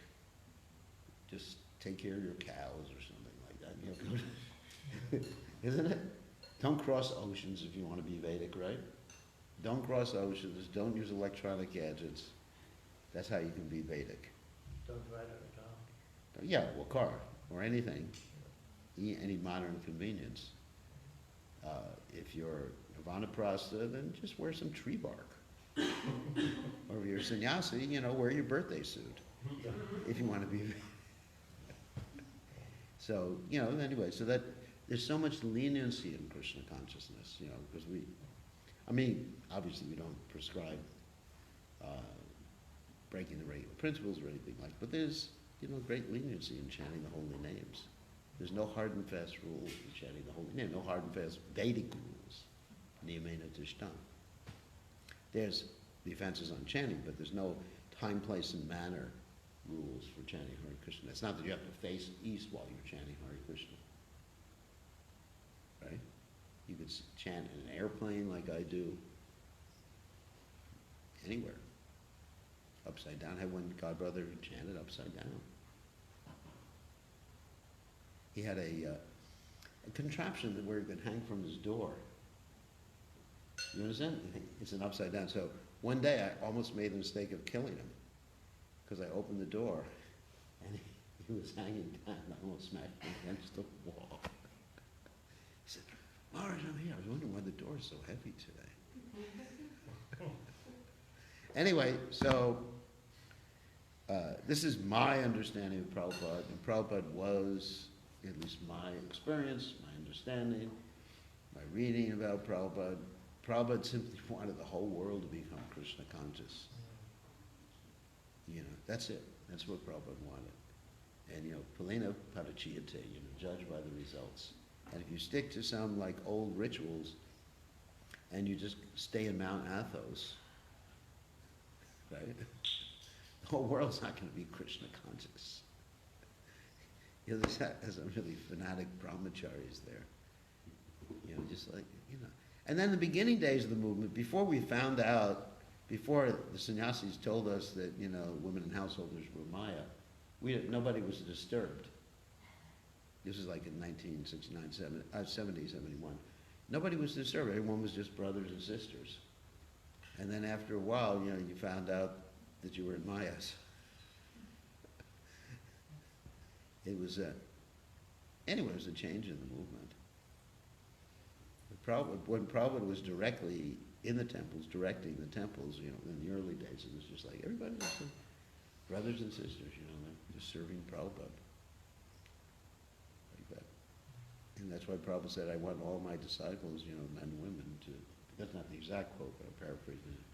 just take care of your cows or something like that. Isn't it? Don't cross oceans if you want to be Vedic, right? Don't cross oceans. Don't use electronic gadgets. That's how you can be Vedic. Don't ride on a dog. Yeah, or car, or anything. Any modern convenience. If you're Vanaprastha, then just wear some tree bark. Or if you're a sannyasi, wear your birthday suit. If you want to be. So, anyway, so that there's so much leniency in Krishna consciousness, because obviously we don't prescribe breaking the regular principles or anything like that, but there's, great leniency in chanting the holy names. There's no hard and fast rules in chanting the holy name, no hard and fast Vedic rules. Niyamena tishtam. There's the offenses on chanting, but there's no time, place, and manner rules for chanting Hare Krishna. It's not that you have to face east while you're chanting Hare Krishna. Right? You could chant in an airplane like I do. Anywhere. Upside down. I had one godbrother who chanted upside down. He had a contraption where he could hang from his door. You understand? It's an upside down. So one day I almost made the mistake of killing him because I opened the door and he was hanging down. I almost smacked him against the wall. He said, Maharaj, I'm here. I was wondering why the door is so heavy today. Anyway, so this is my understanding of Prabhupada. And Prabhupada was, at least my experience, my understanding, my reading about Prabhupada, Prabhupada simply wanted the whole world to become Krishna conscious. That's it. That's what Prabhupada wanted. And, Palena Padachiyate, judge by the results. And if you stick to some old rituals and you just stay in Mount Athos, right? The whole world's not going to be Krishna conscious. There's some really fanatic brahmacharis there. And then the beginning days of the movement, before we found out, before the sannyasis told us that, women and householders were Maya, nobody was disturbed. This is like in 1969, 70, 71. Nobody was disturbed. Everyone was just brothers and sisters. And then after a while, you found out that you were in Mayas. It was anyway, it was a change in the movement. When Prabhupada was directly in the temples, directing the temples, in the early days, it was just like everybody was brothers and sisters, just serving Prabhupada. Like that. And that's why Prabhupada said, I want all my disciples, men and women, that's not the exact quote, but I'm paraphrasing it,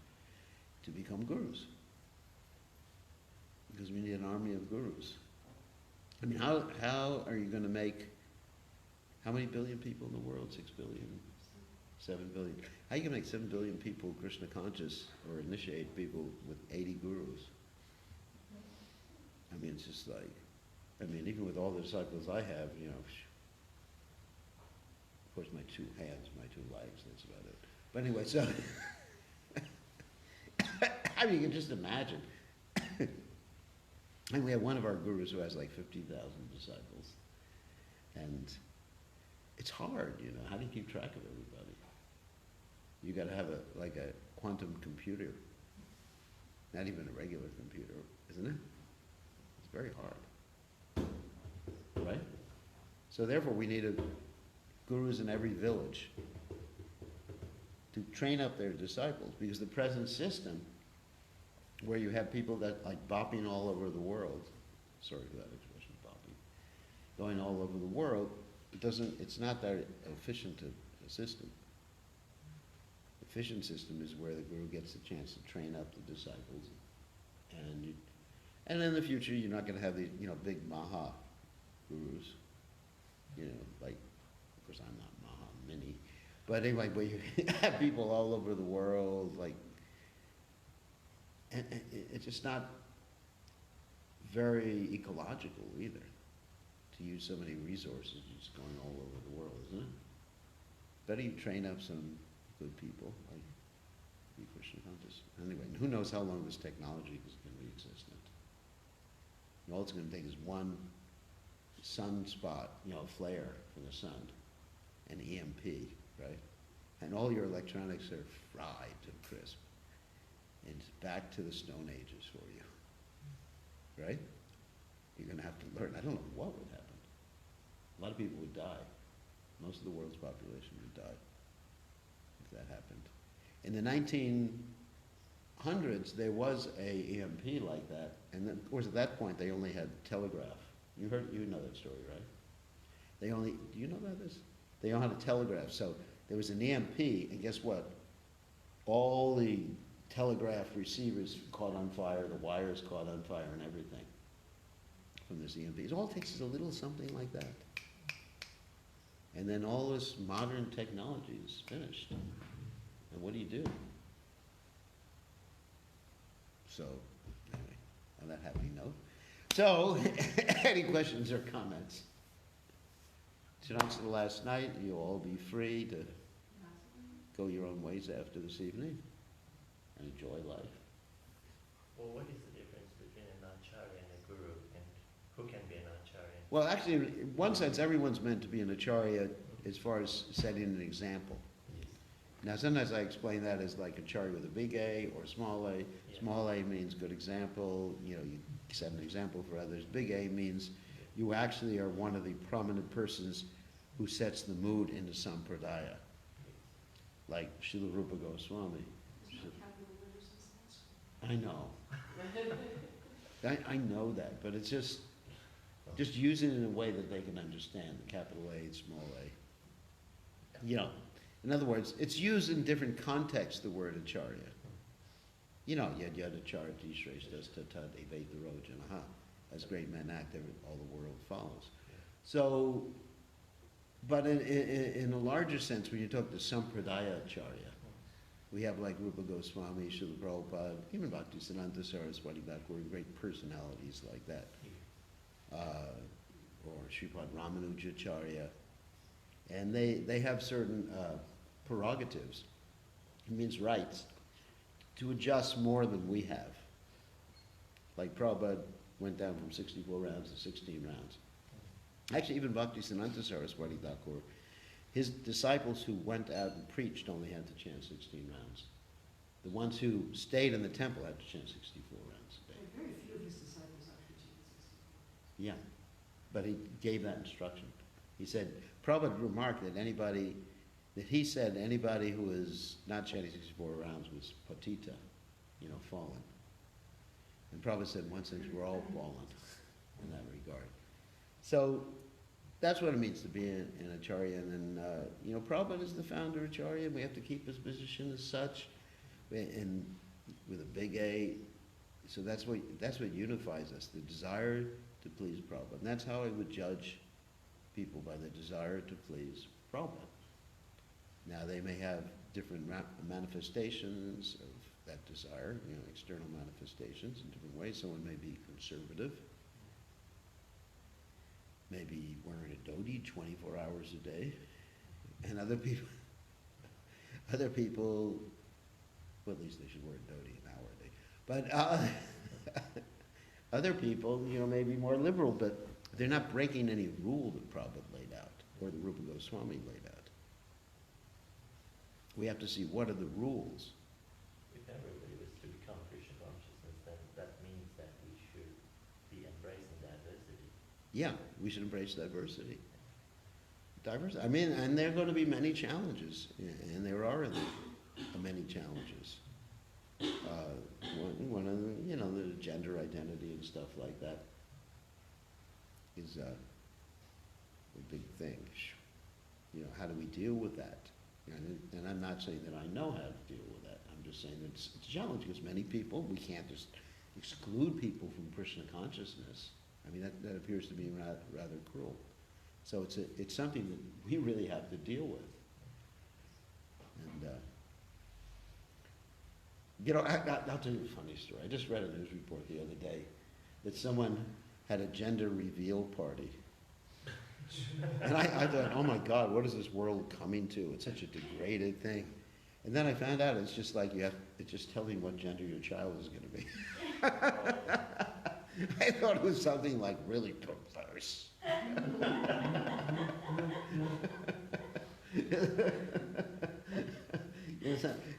to become gurus. Because we need an army of gurus. How are you going to make, how many billion people in the world? 6 billion? 7 billion. How are you going to make 7 billion people Krishna conscious or initiate people with 80 gurus? It's just even with all the disciples I have, of course my 2 hands, my 2 legs, that's about it. But anyway, so, you can just imagine. And we have one of our gurus who has like 50,000 disciples. And it's hard, you know. How do you keep track of everybody? You got to have like a quantum computer. Not even a regular computer, isn't it? It's very hard. Right? So therefore we need gurus in every village to train up their disciples, because the present system where you have people that like bopping all over the world, sorry for that expression, bopping, going all over the world, it's not that efficient a system. Efficient system is where the guru gets the chance to train up the disciples, and in the future you're not going to have these, you know, big Maha gurus, you know, like, of course I'm not Maha Mini, but anyway, but you have people all over the world, like, and it's just not very ecological either, to use so many resources just going all over the world, isn't it? Better you train up some good people, like the Krishna conscious. Anyway, who knows how long this technology is going to be existent. And all it's going to take is one sunspot, you know, flare from the sun, an EMP, right? And all your electronics are fried to crisp. And it's back to the Stone Ages for you, right? You're going to have to learn. I don't know what would happen. A lot of people would die. Most of the world's population would die if that happened. In the 1900s, there was a EMP like that, and then, of course, at that point, they only had telegraph. You know that story, right? Do you know about this? They only had a telegraph, so there was an EMP, and guess what? All the telegraph receivers caught on fire, the wires caught on fire, and everything from this EMP. It all takes is a little something like that. And then all this modern technology is finished. And what do you do? So, anyway, on that happy note. So, any questions or comments? Tonight's the last night. You'll all be free to go your own ways after this evening and enjoy life. Well, what is the difference between an acharya and a guru, and who can be an acharya? Well, actually, in one sense, everyone's meant to be an acharya as far as setting an example. Yes. Now, sometimes I explain that as like acharya with a big A or a small A. Yeah. Small A means good example, you know, you set an example for others. Big A means you actually are one of the prominent persons who sets the mood into sampradaya, like Srila Rupa Goswami. I know. I know that, but it's just using it in a way that they can understand, the capital A and small a. You know, in other words, it's used in different contexts, the word acharya. You know, yad yad acharya tishreshtas tatad evate the rojanaha. As great men act, all the world follows. So, but in a larger sense, when you talk to sampradaya acharya, we have like Rupa Goswami, Srila Prabhupada, even Bhaktivedanta, Saraswati Thakur, great personalities like that. Or Sripad Ramanujacharya. And they have certain prerogatives, it means rights, to adjust more than we have. Like Prabhupada went down from 64 rounds to 16 rounds. Actually, even Bhaktivedanta Saraswati Thakur, his disciples who went out and preached only had to chant 16 rounds. The ones who stayed in the temple had to chant 64 rounds a day. Very few of his disciples actually chanted 64. Yeah, but he gave that instruction. He said, Prabhupada remarked that anybody who was not chanting 64 rounds was patita, you know, fallen. And Prabhupada said, in one sense, we're all fallen in that regard. So that's what it means to be an acharya. And then, you know, Prabhupada is the founder acharya. We have to keep his position as such, and with a big A. So that's what unifies us, the desire to please Prabhupada. And that's how I would judge people, by the desire to please Prabhupada. Now, they may have different manifestations of that desire, you know, external manifestations in different ways. Someone may be conservative, maybe wearing a dhoti 24 hours a day, and other people, well, at least they should wear a dhoti an hour a day. Other people, may be more liberal, but they're not breaking any rule that Prabhupada laid out, or the Rupa Goswami laid out. We have to see what are the rules. If everybody was to become Krishna consciousness, then that means that we should be embracing diversity. Yeah, we should embrace diversity. I mean, and there are going to be many challenges, and there are many challenges. One of them, the gender identity and stuff like that is a big thing. How do we deal with that? And I'm not saying that I know how to deal with that. I'm just saying that it's a challenge because many people, we can't just exclude people from Krishna consciousness. I mean, that appears to be rather cruel. So it's something that we really have to deal with. And, I'll tell you a funny story. I just read a news report the other day that someone had a gender reveal party. And I thought, oh my God, what is this world coming to? It's such a degraded thing. And then I found out it's just like it's just telling what gender your child is going to be. I thought it was something like really perverse.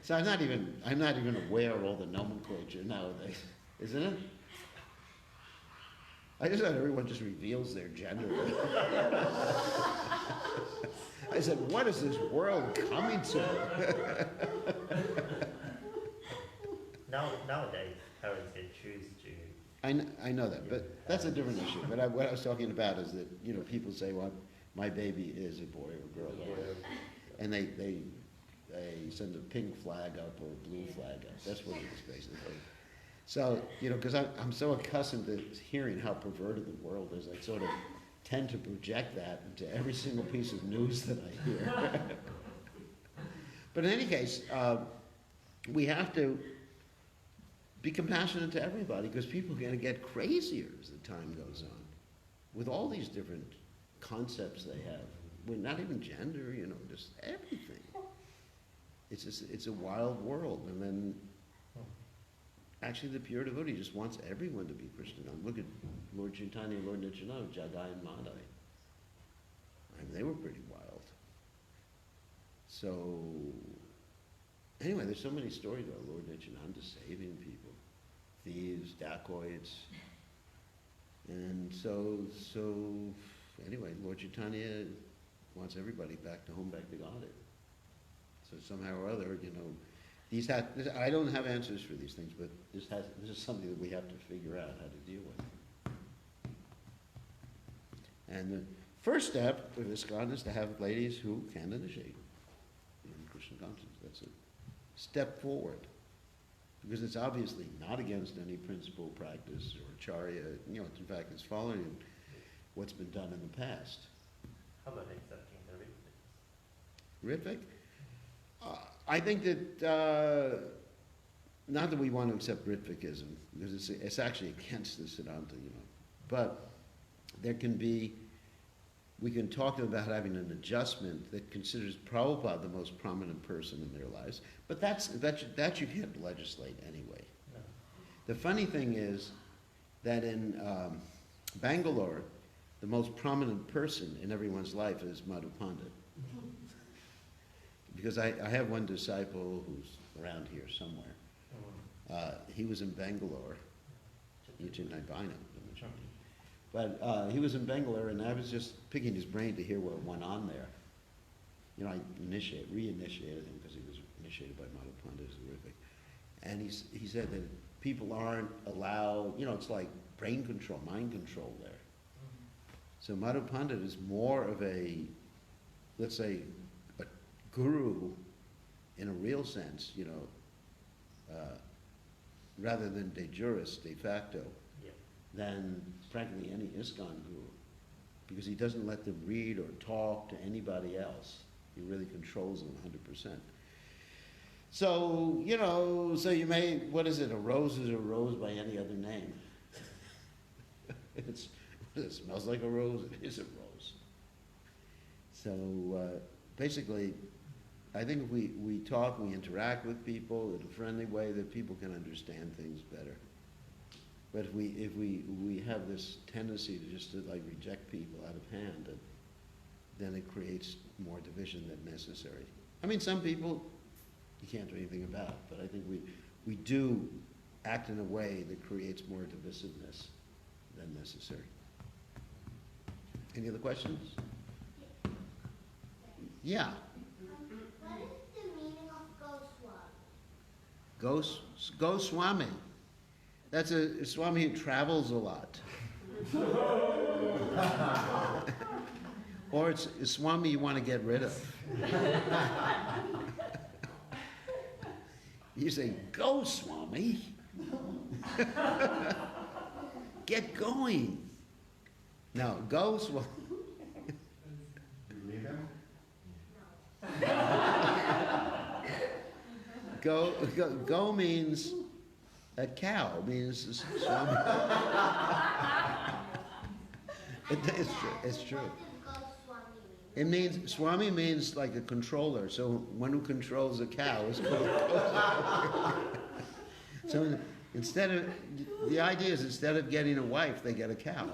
So I'm not even aware of all the nomenclature nowadays, isn't it? I just thought everyone just reveals their gender. I said, what is this world coming to? Nowadays, parents can choose to. I know that, but that's a different issue. But what I was talking about is that, people say, well, my baby is a boy or a girl. Yeah. And they send a pink flag up or a blue flag up. That's what it is, basically. So, because I'm so accustomed to hearing how perverted the world is, I sort of tend to project that into every single piece of news that I hear. But in any case, we have to be compassionate to everybody because people are going to get crazier as the time goes on with all these different concepts they have. Well, not even gender, just everything. It's a wild world. And then actually the pure devotee just wants everyone to be Krishna. Look at Lord Chaitanya, Lord Nityananda, Jagai and Madai. I mean, they were pretty wild. So, anyway, there's so many stories about Lord Nityananda saving people. Thieves, dacoits. And so anyway, Lord Chaitanya wants everybody back to God. So somehow or other, I don't have answers for these things, but this is something that we have to figure out how to deal with. And the first step of ISKCON is to have ladies who can initiate in Krishna consciousness. That's a step forward. Because it's obviously not against any principle, practice, or acharya. In fact, it's following what's been done in the past. How about accepting the Ritvik? Ritvik? I think that, not that we want to accept Ritvikism, because it's actually against the Siddhanta, but we can talk about having an adjustment that considers Prabhupada the most prominent person in their lives, but that you can't legislate anyway. No. The funny thing is that in Bangalore, the most prominent person in everyone's life is Madhu Pandit. Because I have one disciple who's around here somewhere. He was in Bangalore. But he was in Bangalore, and I was just picking his brain to hear what went on there. I reinitiated him because he was initiated by Madhu Pandit as horrific. And he said that people aren't allowed, it's like brain control, mind control there. So Madhu Pandit is more of a, let's say, a guru in a real sense, rather than de juris, de facto, than practically any ISKCON guru. Because he doesn't let them read or talk to anybody else. He really controls them 100%. So, so you may, what is it, a rose is a rose by any other name. It smells like a rose, it is a rose. So basically, I think if we talk, we interact with people in a friendly way, that people can understand things better. But if we have this tendency to just to like reject people out of hand, then it creates more division than necessary. I mean, some people you can't do anything about, but I think we do act in a way that creates more divisiveness than necessary. Any other questions? Yeah. What is the meaning of Goswami? Goswami. That's a Swami who travels a lot. Or it's a Swami you want to get rid of. You say, go Swami. Get going. No, go Swami. You need him? Go means a cow, means Swami. It's true. What does Goswami mean? It means, Swami means like a controller, so one who controls a cow is called Goswami. So instead of, the idea is instead of getting a wife, they get a cow.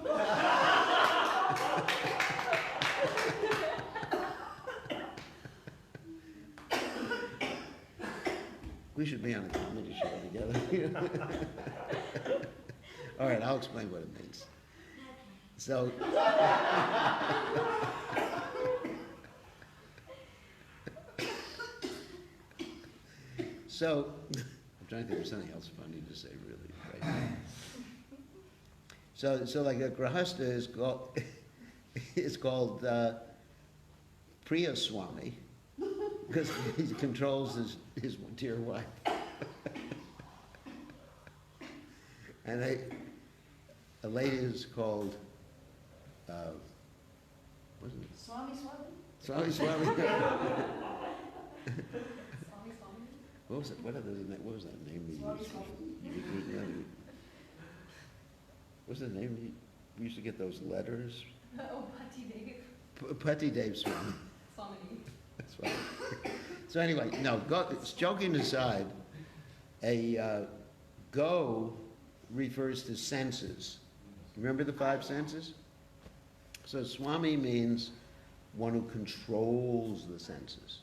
We should be on a comedy show together. All right, I'll explain what it means. So, I'm trying to think of something else funny to say, really. Right? So like a grahasta is called Priya Swami because he controls his dear wife. And a lady is called, what's it? Swami. Swami. Swami, Swami. What was it? What was that name we Swami, used? Swami. What's the name? We used to get those letters. Oh, Bhaktivedanta. Patti Dave Swami. Swami. That's right. So anyway, no. Joking aside, a go refers to senses. Remember the 5 senses? So Swami means one who controls the senses.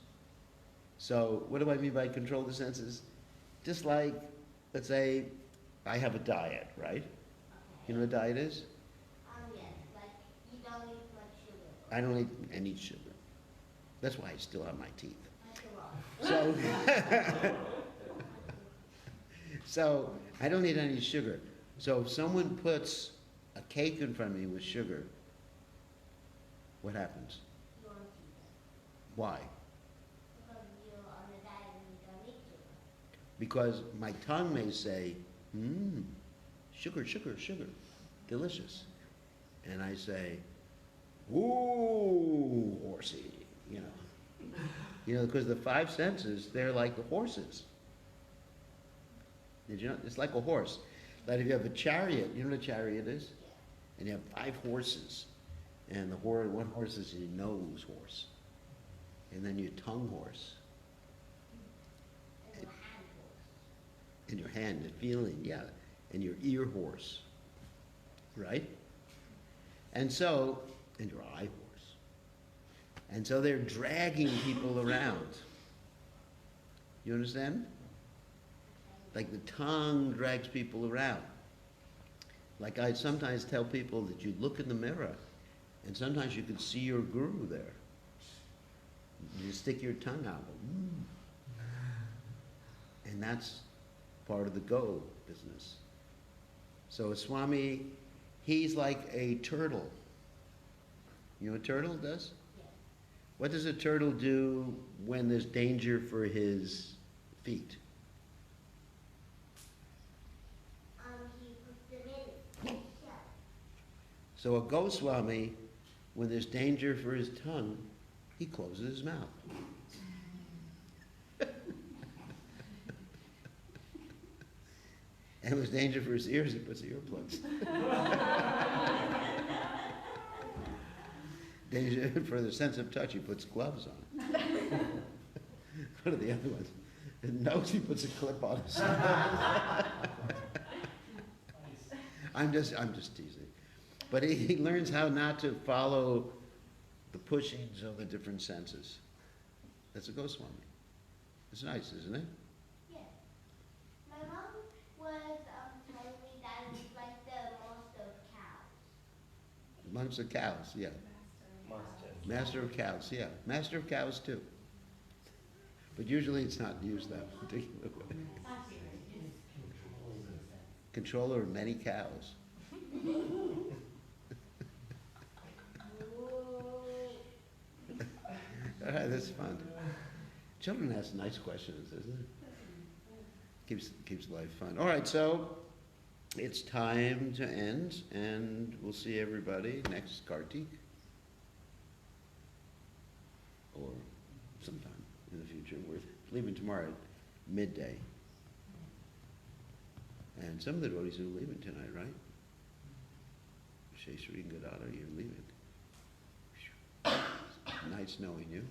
So what do I mean by control the senses? Just like, let's say, I have a diet, right? You know what a diet is? Yes, like you don't eat much sugar. I don't eat any sugar. That's why I still have my teeth. That's a lot. So, so I don't eat any sugar. So if someone puts a cake in front of me with sugar, what happens? You won't eat it. Why? Because you're on a diet and you don't eat sugar. Because my tongue may say, sugar, delicious. And I say, ooh, horsey, you know. You know, because the 5 senses, they're like the horses. Did you know? It's like a horse. Like if you have a chariot, you know what a chariot is? And you have 5 horses. And the one horse is your nose horse. And then your tongue horse. And your hand horse. In your hand, the feeling, yeah. And your ear horse. Right? And so, and your eye horse. And so they're dragging people around. You understand? Like the tongue drags people around. Like I sometimes tell people that you look in the mirror and sometimes you can see your guru there. You stick your tongue out. And that's part of the go business. So a Swami, he's like a turtle. You know what a turtle does? Yes. What does a turtle do when there's danger for his feet? He puts them in his shell. So a Goswami, when there's danger for his tongue, he closes his mouth. And when there's danger for his ears, he puts earplugs. Danger for the sense of touch, he puts gloves on. What are the other ones? His nose, he puts a clip on his. I'm just teasing. But he learns how not to follow the pushings of the different senses. That's a Goswami. It's nice, isn't it? Yeah. My mom was telling me that it's like the most of cows. Amongst the cows, yeah. Master. Master of cows, yeah. Master of cows too. But usually it's not used that particular way. Controller of many cows. All right, that's fun. Children ask nice questions, isn't it? Keeps life fun. All right, so it's time to end, and we'll see everybody next Kartik, or sometime in the future. We're leaving tomorrow at midday, and some of the devotees are leaving tonight, right? Sheshri and Gadada, you're leaving. Nice knowing you.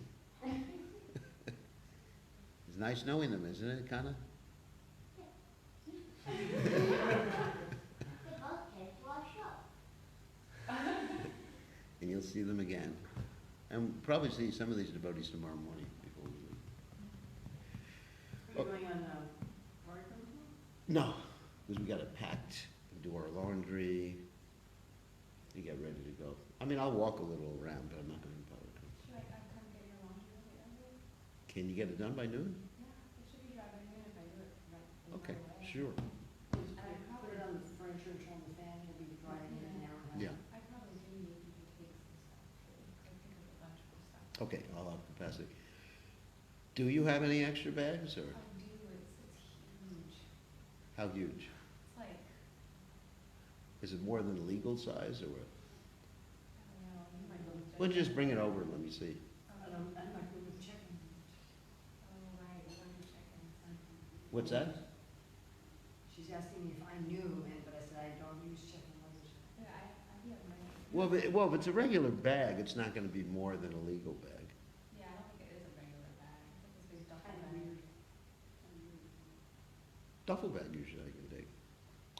It's nice knowing them, isn't it, kinda? They both came to our show. And you'll see them again. And probably see some of these devotees tomorrow morning before we leave. Are you going on Oregon? No, because we got it packed, do our laundry, you get ready to go. I mean, I'll walk a little around, but I'm not going to public. Should I come get your laundry later? Can you get it done by noon? Yeah, it should be dry by noon if I do it right. Okay, right away. sure. Just put it on the furniture and turn the fan, it'll be drying in an hour and a half. Yeah, I probably do need people cakes and stuff too, 'cause I think of a bunch of stuff. okay, I'll have capacity. Do you have any extra bags, or I do, it's huge. how huge? It's like, Is it more than the legal size, or what? I don't know, you might Might look. look Why don't you just bring it over and let me see? I'm not good with checking. Oh, right, what are you checking? What's that? She's asking me if I knew, but I said I don't use checking language. Yeah, I do have my. Well, if it's a regular bag, it's not gonna be more than a legal bag. Yeah, I don't think it is a regular bag, it's like this big duffel Kind of bag. weird. Duffel bag usually I can take.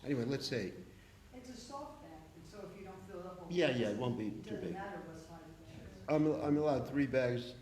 Anyway, let's say, It's a soft bag, and so if you don't fill it up. yeah, it won't be too Doesn't big. matter what size it is. I'm allowed 3 bags.